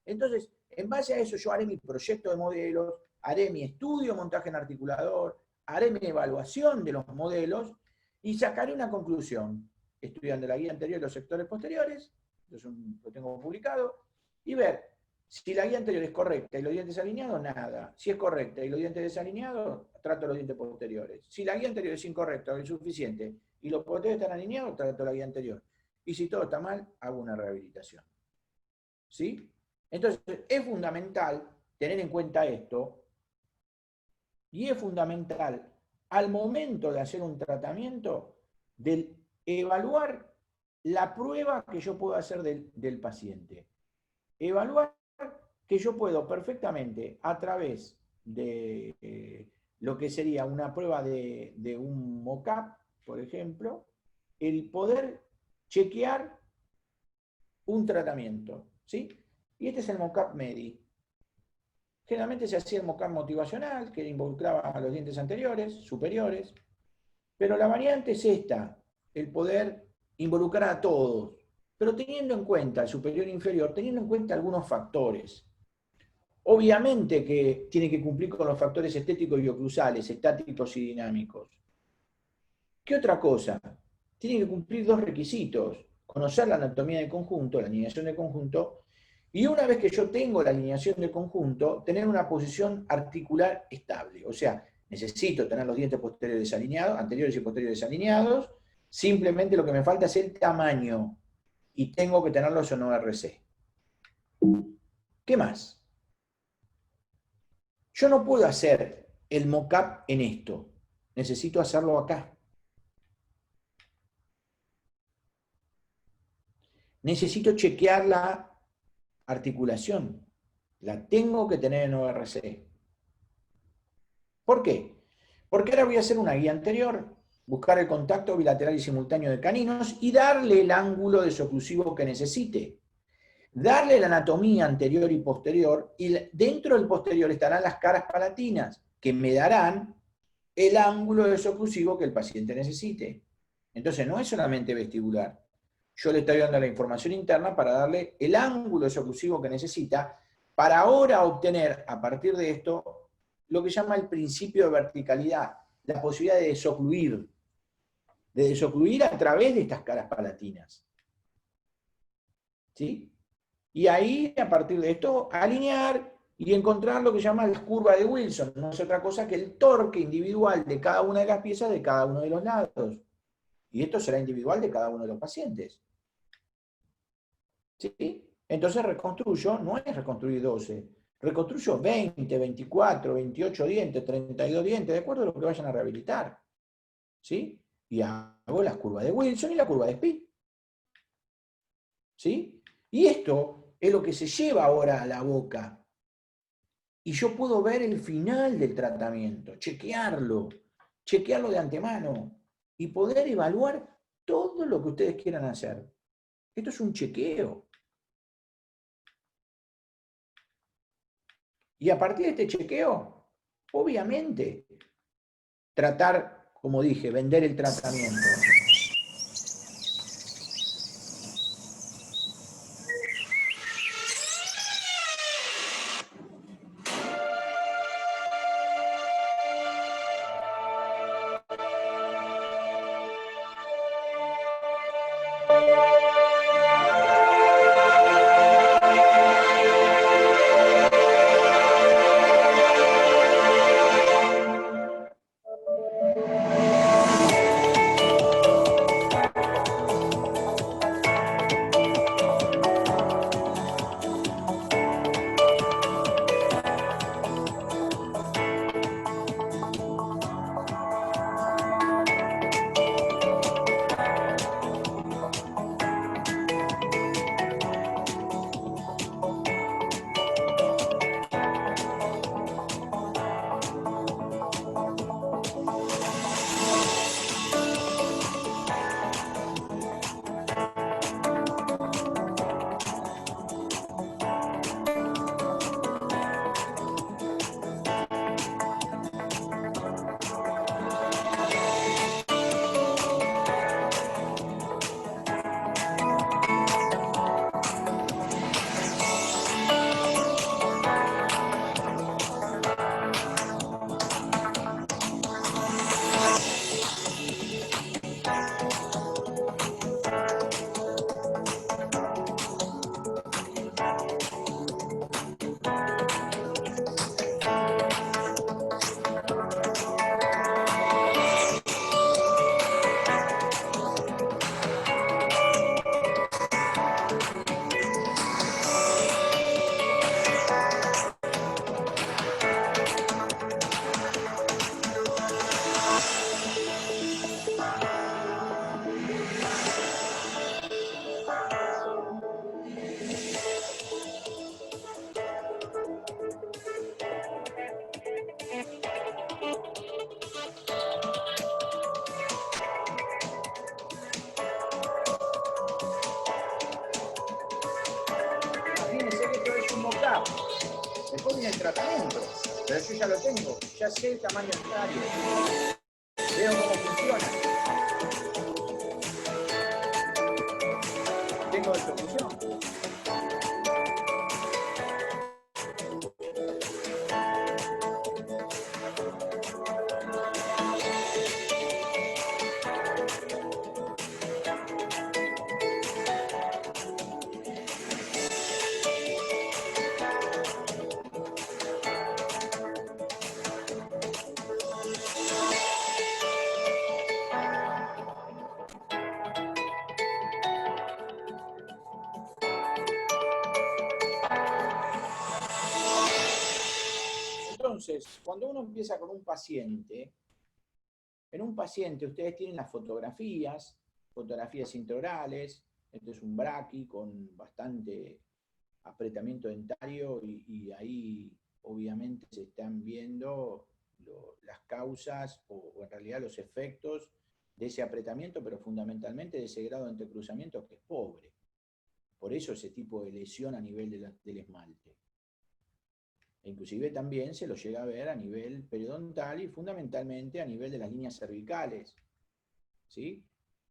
Entonces, en base a eso yo haré mi proyecto de modelos, haré mi estudio de montaje en articulador, haré mi evaluación de los modelos y sacaré una conclusión, estudiando la guía anterior y los sectores posteriores, entonces lo tengo publicado, y ver si la guía anterior es correcta y los dientes alineados, nada. Si es correcta y los dientes desalineados, trato los dientes posteriores. Si la guía anterior es incorrecta o insuficiente y los posteriores están alineados, trato la guía anterior. Y si todo está mal, hago una rehabilitación. ¿Sí? Entonces, es fundamental tener en cuenta esto, y es fundamental al momento de hacer un tratamiento, de evaluar la prueba que yo puedo hacer del paciente. Evaluar que yo puedo perfectamente, a través de lo que sería una prueba de un mock-up, por ejemplo, el poder chequear un tratamiento, ¿sí? Y este es el mock-up MEDI. Generalmente se hacía el mock-up motivacional, que involucraba a los dientes anteriores, superiores, pero la variante es esta, el poder involucrar a todos, pero teniendo en cuenta el superior e inferior, teniendo en cuenta algunos factores. Obviamente que tiene que cumplir con los factores estéticos y oclusales, estáticos y dinámicos. ¿Qué otra cosa? Tiene que cumplir dos requisitos: conocer la anatomía del conjunto, la alineación del conjunto, y una vez que yo tengo la alineación del conjunto, tener una posición articular estable. O sea, necesito tener los dientes posteriores desalineados, anteriores y posteriores desalineados, simplemente lo que me falta es el tamaño, y tengo que tenerlos en ORC. ¿Qué más? Yo no puedo hacer el mock-up en esto, necesito hacerlo acá. Necesito chequear la articulación, la tengo que tener en ORC. ¿Por qué? Porque ahora voy a hacer una guía anterior, buscar el contacto bilateral y simultáneo de caninos y darle el ángulo desoclusivo que necesite. Darle la anatomía anterior y posterior, y dentro del posterior estarán las caras palatinas, que me darán el ángulo desoclusivo que el paciente necesite. Entonces no es solamente vestibular. Yo le estoy dando la información interna para darle el ángulo desoclusivo que necesita, para ahora obtener, a partir de esto, lo que llama el principio de verticalidad, la posibilidad de desocluir a través de estas caras palatinas. ¿Sí? Y ahí, a partir de esto, alinear y encontrar lo que llama la curva de Wilson. No es otra cosa que el torque individual de cada una de las piezas de cada uno de los lados. Y esto será individual de cada uno de los pacientes. ¿Sí? Entonces reconstruyo, no es reconstruir 12, reconstruyo 20, 24, 28 dientes, 32 dientes, de acuerdo a lo que vayan a rehabilitar. ¿Sí? Y hago las curvas de Wilson y la curva de Speed. ¿Sí? Y esto es lo que se lleva ahora a la boca. Y yo puedo ver el final del tratamiento, chequearlo de antemano y poder evaluar todo lo que ustedes quieran hacer. Esto es un chequeo. Y a partir de este chequeo, obviamente, tratar, como dije, vender el tratamiento. Imagínense que esto es un mock-up. Después viene el tratamiento, pero yo ya lo tengo, ya sé el tamaño unitario, veo cómo funciona, tengo distribución. Entonces, cuando uno empieza con un paciente, en un paciente ustedes tienen las fotografías intraorales, esto es un braqui con bastante apretamiento dentario y ahí obviamente se están viendo las causas o en realidad los efectos de ese apretamiento, pero fundamentalmente de ese grado de entrecruzamiento que es pobre. Por eso ese tipo de lesión a nivel del esmalte. E inclusive también se lo llega a ver a nivel periodontal y fundamentalmente a nivel de las líneas cervicales, ¿sí?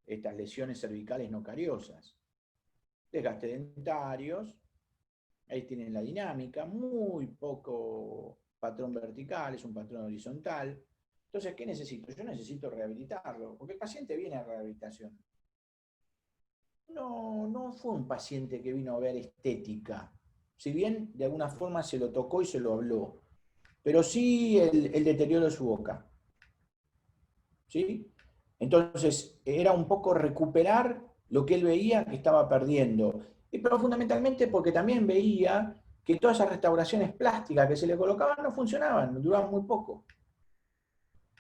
Estas lesiones cervicales no cariosas. Desgaste dentarios, ahí tienen la dinámica, muy poco patrón vertical, es un patrón horizontal. Entonces, ¿qué necesito? Yo necesito rehabilitarlo, porque el paciente viene a rehabilitación. No fue un paciente que vino a ver estética, si bien de alguna forma se lo tocó y se lo habló, pero sí el deterioro de su boca. ¿Sí? Entonces, era un poco recuperar lo que él veía que estaba perdiendo. Pero fundamentalmente porque también veía que todas esas restauraciones plásticas que se le colocaban no funcionaban, duraban muy poco.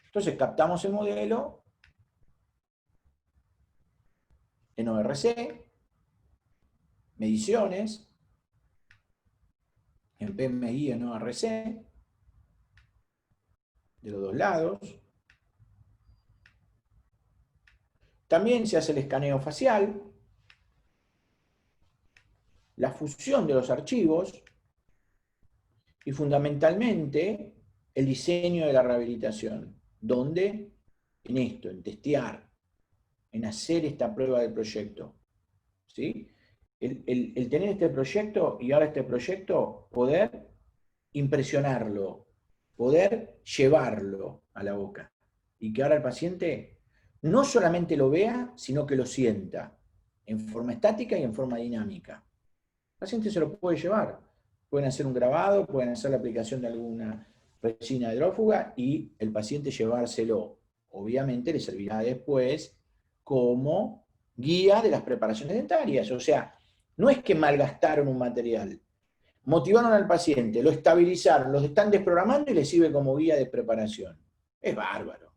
Entonces captamos el modelo en ORC, mediciones, en PMI o no RC, de los dos lados. También se hace el escaneo facial, la fusión de los archivos y fundamentalmente el diseño de la rehabilitación, donde en esto, en testear, en hacer esta prueba del proyecto, ¿sí? El tener este proyecto y ahora este proyecto, poder impresionarlo, poder llevarlo a la boca y que ahora el paciente no solamente lo vea, sino que lo sienta en forma estática y en forma dinámica. El paciente se lo puede llevar. Pueden hacer un grabado, pueden hacer la aplicación de alguna resina hidrófuga y el paciente llevárselo. Obviamente le servirá después como guía de las preparaciones dentarias. O sea, no es que malgastaron un material. Motivaron al paciente, lo estabilizaron, los están desprogramando y les sirve como guía de preparación. Es bárbaro.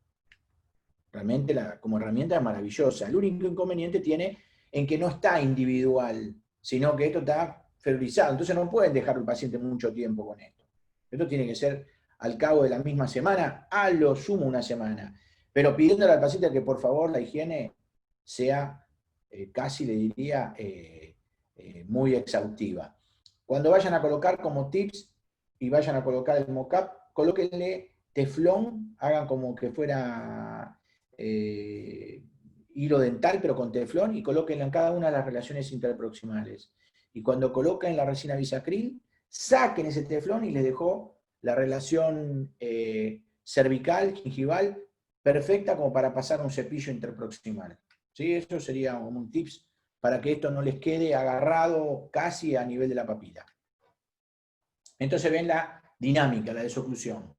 Realmente como herramienta es maravillosa. El único inconveniente tiene en que no está individual, sino que esto está feudalizado. Entonces no pueden dejar al paciente mucho tiempo con esto. Esto tiene que ser al cabo de la misma semana, a lo sumo una semana. Pero pidiéndole al paciente que por favor la higiene sea casi, le diría, muy exhaustiva. Cuando vayan a colocar como tips y vayan a colocar el mockup, colóquenle teflón, hagan como que fuera hilo dental, pero con teflón, y colóquenlo en cada una de las relaciones interproximales. Y cuando coloquen la resina bisacril, saquen ese teflón y les dejó la relación cervical, gingival, perfecta como para pasar un cepillo interproximal. ¿Sí? Eso sería un tips para que esto no les quede agarrado casi a nivel de la papila. Entonces ven la dinámica, la desoclusión.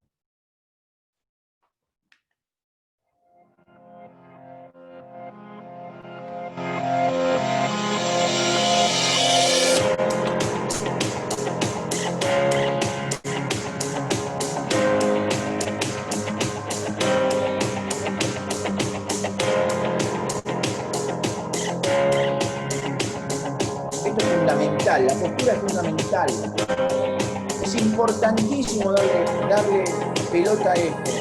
Esto es fundamental, la postura es fundamental. Es importantísimo darle pelota a esto.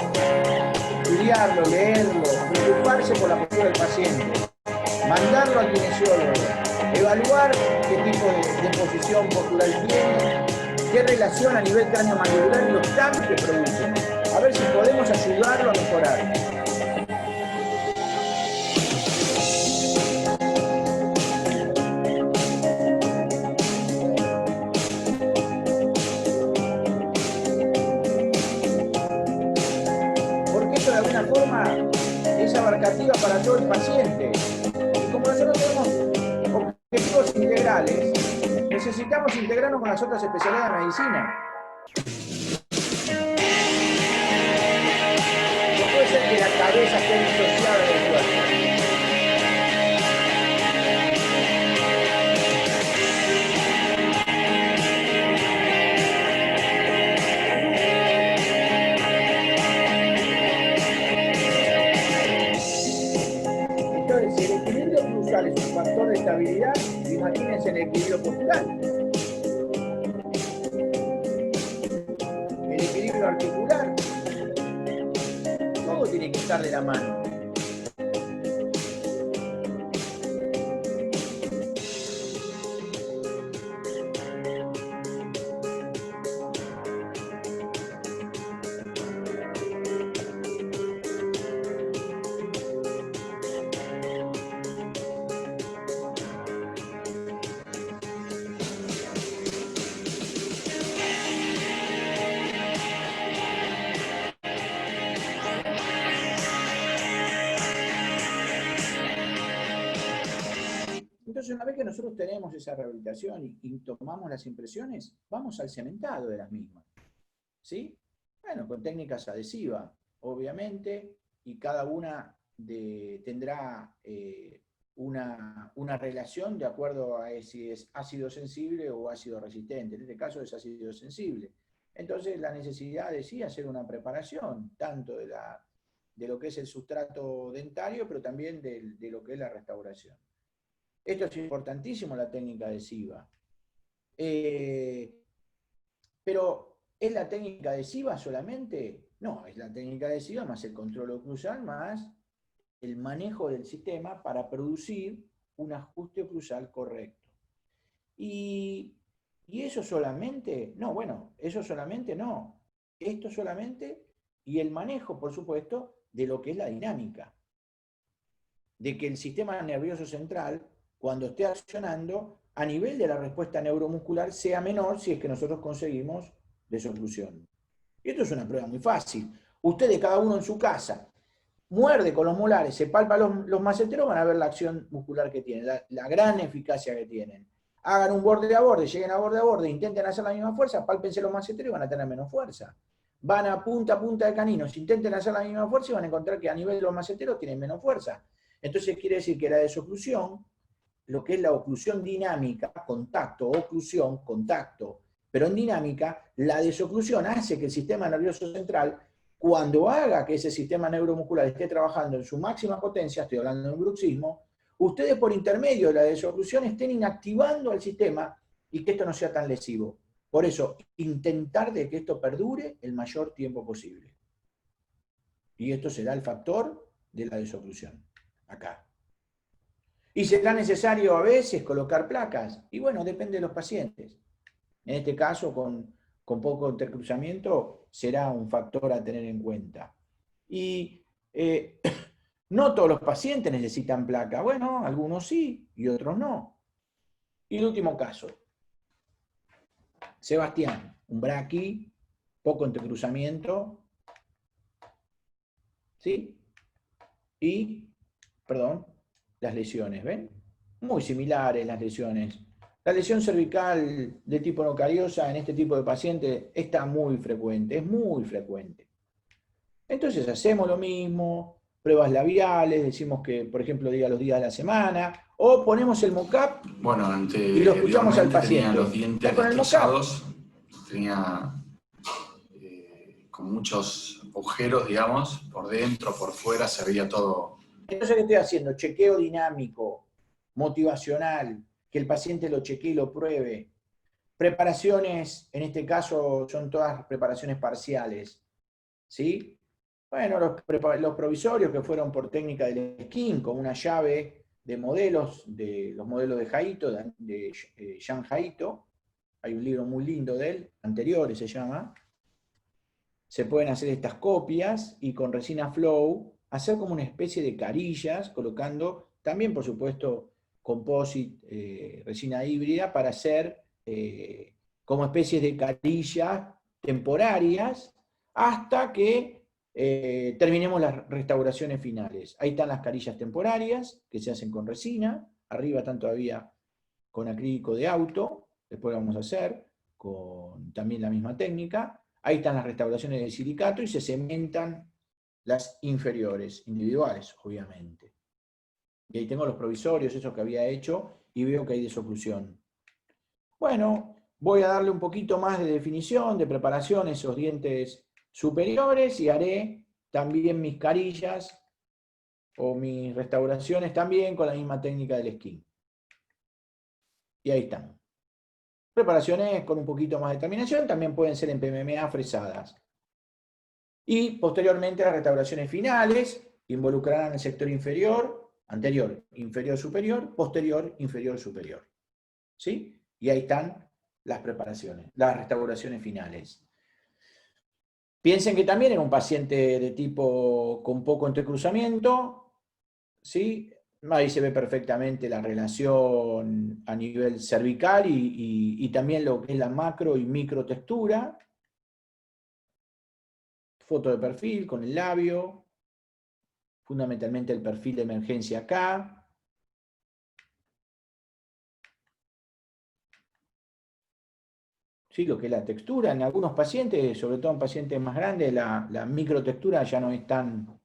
Estudiarlo, leerlo, preocuparse por la postura del paciente, mandarlo al kinesiólogo, evaluar qué tipo de posición postural tiene, qué relación a nivel craneomandibular y los cambios que produce. A ver si podemos ayudarlo a mejorar. Es abarcativa para todo el paciente. Y como nosotros tenemos objetivos integrales, necesitamos integrarnos con las otras especialidades de medicina. No puede ser que la cabeza esté disociada del cuerpo. Es un factor de estabilidad, imagínense el equilibrio postural, el equilibrio articular, todo tiene que estar de la mano. Entonces, una vez que nosotros tenemos esa rehabilitación y tomamos las impresiones, vamos al cementado de las mismas. ¿Sí? Bueno, con técnicas adhesivas, obviamente, y cada una tendrá una relación de acuerdo a si es ácido sensible o ácido resistente. En este caso es ácido sensible. Entonces, la necesidad de sí hacer una preparación, tanto de lo que es el sustrato dentario, pero también de lo que es la restauración. Esto es importantísimo, la técnica adhesiva. Pero ¿es la técnica adhesiva solamente? No, es la técnica adhesiva más el control oclusal más el manejo del sistema para producir un ajuste oclusal correcto. ¿Y eso solamente? No, bueno, eso solamente no. Esto solamente y el manejo, por supuesto, de lo que es la dinámica. De que el sistema nervioso central, cuando esté accionando, a nivel de la respuesta neuromuscular, sea menor si es que nosotros conseguimos desoclusión. Y esto es una prueba muy fácil. Ustedes, cada uno en su casa, muerde con los molares, se palpa los maceteros, van a ver la acción muscular que tienen, la gran eficacia que tienen. Hagan un borde a borde, lleguen a borde, intenten hacer la misma fuerza, pálpense los maceteros y van a tener menos fuerza. Van a punta de caninos, intenten hacer la misma fuerza y van a encontrar que a nivel de los maceteros tienen menos fuerza. Entonces quiere decir que la desoclusión, lo que es la oclusión dinámica, contacto, oclusión, contacto, pero en dinámica, la desoclusión hace que el sistema nervioso central, cuando haga que ese sistema neuromuscular esté trabajando en su máxima potencia, estoy hablando de un bruxismo, ustedes por intermedio de la desoclusión estén inactivando al sistema y que esto no sea tan lesivo. Por eso, intentar de que esto perdure el mayor tiempo posible. Y esto será el factor de la desoclusión, acá. ¿Y será necesario a veces colocar placas? Y bueno, depende de los pacientes. En este caso, con poco intercruzamiento, será un factor a tener en cuenta. Y no todos los pacientes necesitan placa. Bueno, algunos sí y otros no. Y el último caso. Sebastián, un braqui, poco entrecruzamiento, ¿sí? Y, perdón, las lesiones, ¿ven? Muy similares las lesiones. La lesión cervical de tipo nocariosa en este tipo de pacientes está muy frecuente, es muy frecuente. Entonces hacemos lo mismo, pruebas labiales, decimos que, por ejemplo, diga los días de la semana, o ponemos el mock-up y lo escuchamos al paciente. Tenía los dientes destrozados, tenía con muchos agujeros, digamos, por dentro, por fuera, se veía todo. Entonces, ¿qué estoy haciendo? Chequeo dinámico, motivacional, que el paciente lo chequee y lo pruebe. Preparaciones, en este caso, son todas preparaciones parciales, ¿sí? Bueno, los provisorios que fueron por técnica del skin, con una llave de modelos, de los modelos de Haito, de Jean Haito. Hay un libro muy lindo de él, Anteriores se llama. Se pueden hacer estas copias y con resina flow hacer como una especie de carillas, colocando también, por supuesto, composite, resina híbrida, para hacer como especies de carillas temporarias hasta que terminemos las restauraciones finales. Ahí están las carillas temporarias que se hacen con resina, arriba están todavía con acrílico de auto, después lo vamos a hacer con también la misma técnica. Ahí están las restauraciones de silicato y se cementan las inferiores, individuales, obviamente. Y ahí tengo los provisorios, esos que había hecho, y veo que hay desoclusión. Bueno, voy a darle un poquito más de definición, de preparación a esos dientes superiores, y haré también mis carillas o mis restauraciones también con la misma técnica del skin. Y ahí están. Preparaciones con un poquito más de terminación, también pueden ser en PMMA fresadas. Y posteriormente las restauraciones finales involucrarán el sector inferior, anterior, inferior, superior, posterior, inferior, superior. ¿Sí? Y ahí están las preparaciones, las restauraciones finales. Piensen que también en un paciente de tipo con poco entrecruzamiento, ¿sí? Ahí se ve perfectamente la relación a nivel cervical y también lo que es la macro y micro textura. Foto de perfil con el labio, fundamentalmente el perfil de emergencia acá. Sí, lo que es la textura, en algunos pacientes, sobre todo en pacientes más grandes, la microtextura ya no es tan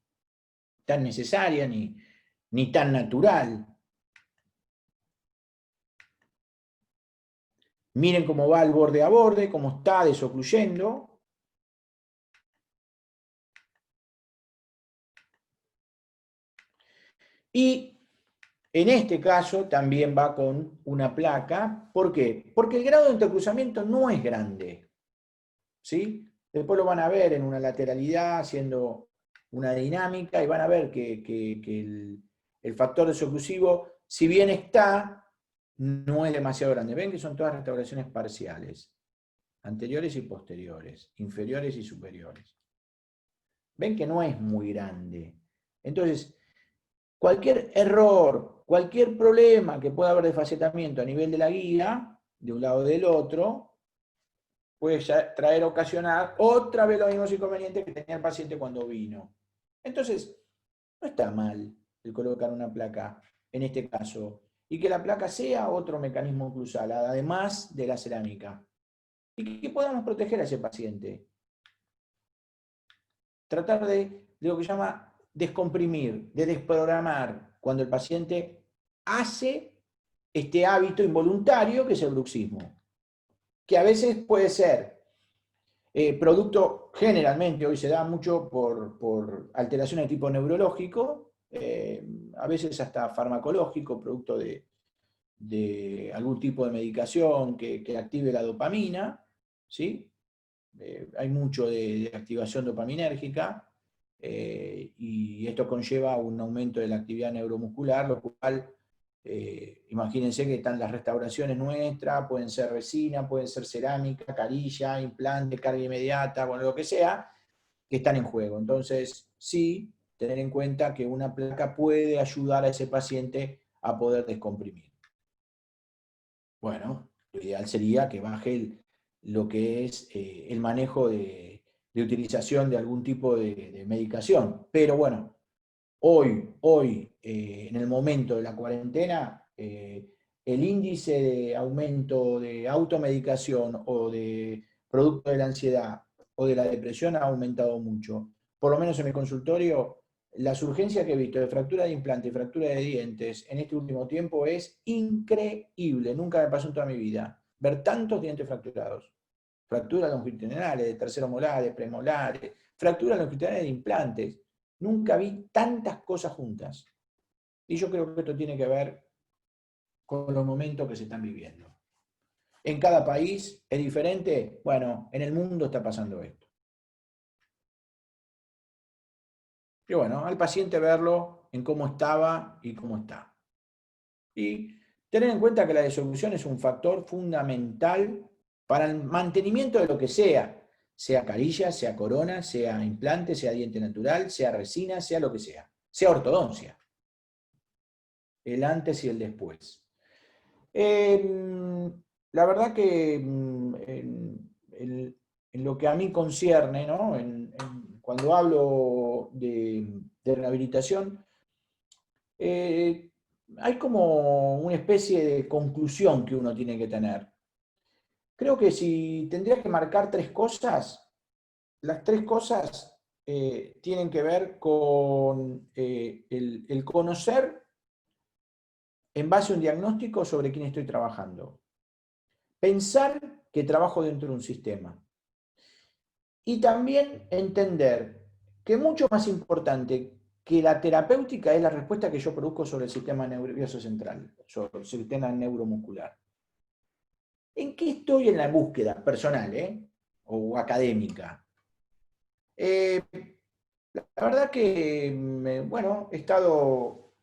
necesaria ni tan natural. Miren cómo va el borde a borde, cómo está desocluyendo. Y en este caso también va con una placa. ¿Por qué? Porque el grado de entrecruzamiento no es grande. ¿sí? Después lo van a ver en una lateralidad, haciendo una dinámica, y van a ver que el factor desoclusivo, si bien está, no es demasiado grande. Ven que son todas restauraciones parciales, anteriores y posteriores, inferiores y superiores. Ven que no es muy grande. Entonces, cualquier error, cualquier problema que pueda haber de facetamiento a nivel de la guía, de un lado o del otro, puede ocasionar otra vez los mismos inconvenientes que tenía el paciente cuando vino. Entonces, no está mal el colocar una placa, en este caso, y que la placa sea otro mecanismo oclusal, además de la cerámica, y que podamos proteger a ese paciente. Tratar de lo que se llama descomprimir, de desprogramar, cuando el paciente hace este hábito involuntario que es el bruxismo, que a veces puede ser producto, generalmente hoy se da mucho por alteraciones de tipo neurológico, a veces hasta farmacológico, producto de algún tipo de medicación que active la dopamina, ¿sí? Hay mucho de activación dopaminérgica, y esto conlleva un aumento de la actividad neuromuscular, lo cual, imagínense que están las restauraciones nuestras, pueden ser resina, pueden ser cerámica, carilla, implante, carga inmediata, bueno, lo que sea, que están en juego. Entonces, sí, tener en cuenta que una placa puede ayudar a ese paciente a poder descomprimir. Bueno, lo ideal sería que baje lo que es el manejo de utilización de algún tipo de medicación. Pero bueno, hoy en el momento de la cuarentena, el índice de aumento de automedicación o de producto de la ansiedad o de la depresión ha aumentado mucho. Por lo menos en mi consultorio, las urgencias que he visto de fractura de implante y fractura de dientes en este último tiempo es increíble. Nunca me pasó en toda mi vida ver tantos dientes fracturados. Fracturas longitudinales, de terceromolares, premolares, fracturas longitudinales de implantes. Nunca vi tantas cosas juntas. Y yo creo que esto tiene que ver con los momentos que se están viviendo. En cada país es diferente. Bueno, en el mundo está pasando esto. Y bueno, al paciente verlo en cómo estaba y cómo está. Y tener en cuenta que la desoclusión es un factor fundamental para el mantenimiento de lo que sea carilla, sea corona, sea implante, sea diente natural, sea resina, sea lo que sea ortodoncia. El antes y el después. La verdad que en lo que a mí concierne, ¿no? Cuando hablo de rehabilitación, hay como una especie de conclusión que uno tiene que tener. Creo que si tendría que marcar 3 cosas, las 3 cosas tienen que ver con el conocer en base a un diagnóstico sobre quién estoy trabajando. Pensar que trabajo dentro de un sistema. Y también entender que mucho más importante que la terapéutica es la respuesta que yo produzco sobre el sistema nervioso central, sobre el sistema neuromuscular. ¿En qué estoy en la búsqueda personal o académica? La verdad que, bueno, he estado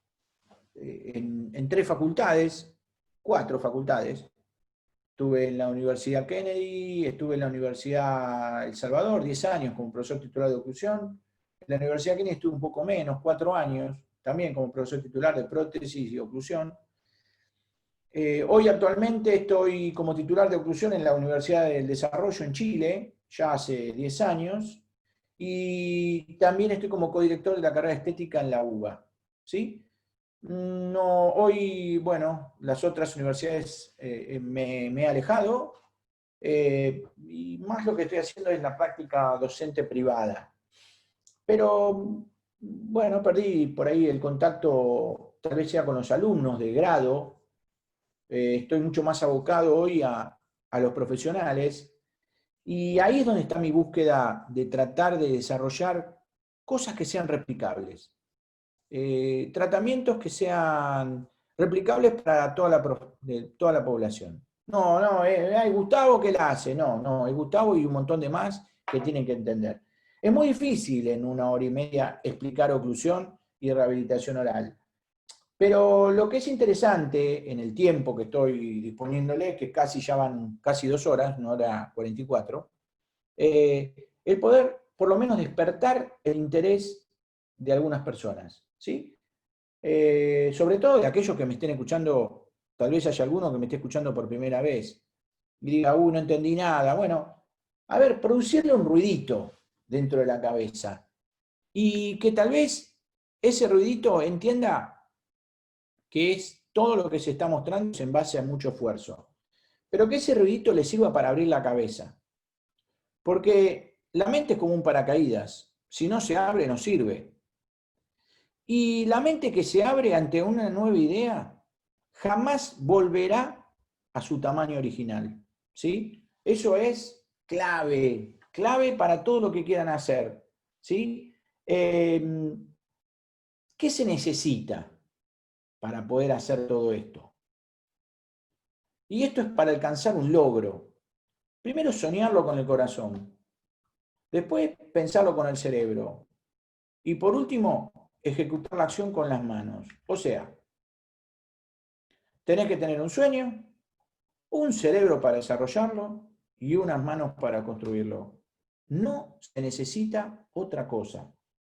en 3 facultades, 4 facultades. Estuve en la Universidad Kennedy, estuve en la Universidad El Salvador, 10 años como profesor titular de oclusión. En la Universidad Kennedy estuve un poco menos, 4 años, también como profesor titular de prótesis y oclusión. Hoy actualmente estoy como titular de oclusión en la Universidad del Desarrollo en Chile, ya hace 10 años, y también estoy como codirector de la carrera de estética en la UBA, ¿sí? No, hoy, bueno, las otras universidades me he alejado, y más lo que estoy haciendo es la práctica docente privada. Pero, bueno, perdí por ahí el contacto, tal vez sea con los alumnos de grado. Estoy mucho más abocado hoy a los profesionales, y ahí es donde está mi búsqueda de tratar de desarrollar cosas que sean replicables. Tratamientos que sean replicables para toda la población. No, no, hay Gustavo que la hace, no, es Gustavo y un montón de más que tienen que entender. Es muy difícil en 1 hora y media explicar oclusión y rehabilitación oral. Pero lo que es interesante en el tiempo que estoy disponiéndole, que casi ya van casi 2 horas, 1 hora 44, el poder por lo menos despertar el interés de algunas personas, ¿sí? Sobre todo de aquellos que me estén escuchando, tal vez haya alguno que me esté escuchando por primera vez, y diga, no entendí nada. Bueno, a ver, producirle un ruidito dentro de la cabeza, y que tal vez ese ruidito entienda que es todo lo que se está mostrando en base a mucho esfuerzo, pero que ese ruidito le sirva para abrir la cabeza, porque la mente es como un paracaídas, si no se abre no sirve. Y la mente que se abre ante una nueva idea jamás volverá a su tamaño original, ¿sí? Eso es clave, clave para todo lo que quieran hacer, ¿sí? ¿Qué se necesita para poder hacer todo esto? Y esto es para alcanzar un logro. Primero soñarlo con el corazón, después pensarlo con el cerebro y por último ejecutar la acción con las manos. O sea, tenés que tener un sueño, un cerebro para desarrollarlo y unas manos para construirlo. No se necesita otra cosa.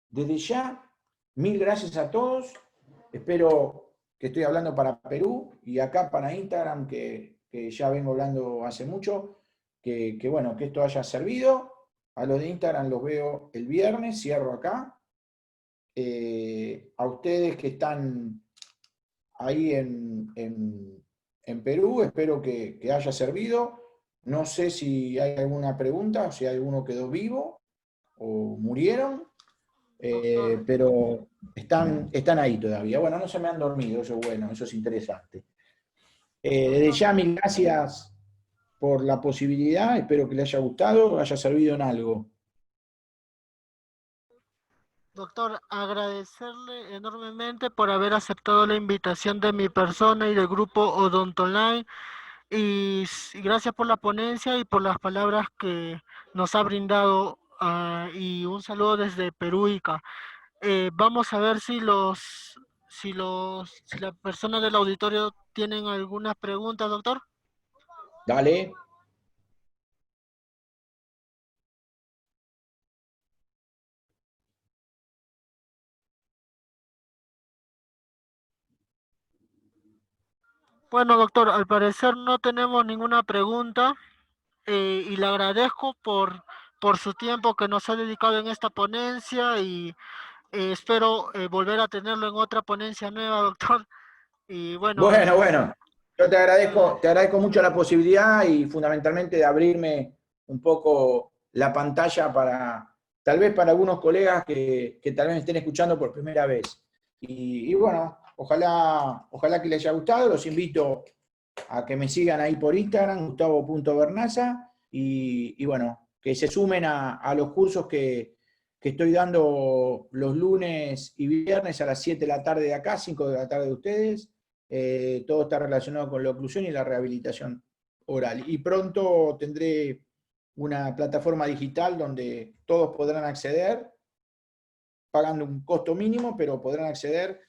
Desde ya, 1000 gracias a todos. Espero que estoy hablando para Perú y acá para Instagram, que ya vengo hablando hace mucho, que bueno, que esto haya servido. A los de Instagram los veo el viernes, cierro acá. A ustedes que están ahí en Perú, espero que haya servido. No sé si hay alguna pregunta, o si alguno quedó vivo o murieron, pero están ahí todavía. Bueno, no se me han dormido, eso es bueno, eso es interesante. Desde ya, mil gracias por la posibilidad, espero que le haya gustado, haya servido en algo. Doctor, agradecerle enormemente por haber aceptado la invitación de mi persona y del grupo Odonto Online y gracias por la ponencia y por las palabras que nos ha brindado y un saludo desde Perú, Ica. Vamos a ver si las personas del auditorio tienen alguna pregunta, doctor. Dale. Bueno, doctor, al parecer no tenemos ninguna pregunta y le agradezco por su tiempo que nos ha dedicado en esta ponencia y espero volver a tenerlo en otra ponencia nueva, doctor. Y bueno, Bueno, yo te agradezco mucho la posibilidad y fundamentalmente de abrirme un poco la pantalla tal vez para algunos colegas que tal vez me estén escuchando por primera vez. Y bueno, ojalá que les haya gustado, los invito a que me sigan ahí por Instagram, gustavo.bernaza, y bueno, que se sumen a los cursos que estoy dando los lunes y viernes a las 7 de la tarde de acá, 5 de la tarde de ustedes. Todo está relacionado con la oclusión y la rehabilitación oral. Y pronto tendré una plataforma digital donde todos podrán acceder, pagando un costo mínimo, pero podrán acceder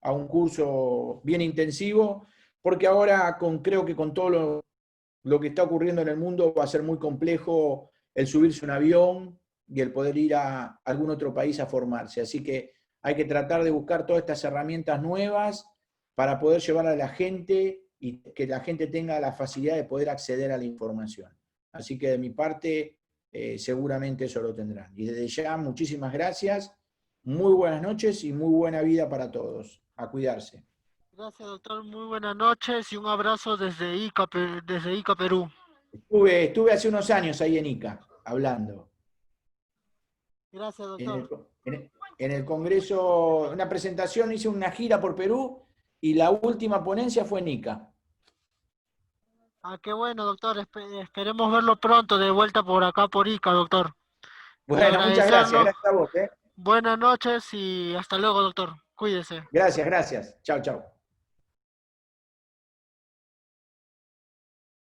a un curso bien intensivo, porque ahora creo que con todo lo que está ocurriendo en el mundo va a ser muy complejo el subirse a un avión y el poder ir a algún otro país a formarse. Así que hay que tratar de buscar todas estas herramientas nuevas para poder llevar a la gente y que la gente tenga la facilidad de poder acceder a la información. Así que de mi parte, seguramente eso lo tendrán. Y desde ya, muchísimas gracias, muy buenas noches y muy buena vida para todos. A cuidarse. gracias, doctor. Muy buenas noches y un abrazo desde Ica, Perú. Estuve hace unos años ahí en Ica, hablando. Gracias, En doctor. en el Congreso, una presentación, hice una gira por Perú y la última ponencia fue en Ica. Qué bueno, doctor. Esperemos verlo pronto de vuelta por acá, por Ica, doctor. Y Bueno, muchas gracias. agradecerlo. Gracias a vos. Buenas noches y hasta luego, doctor. Cuídese. Gracias. Chao.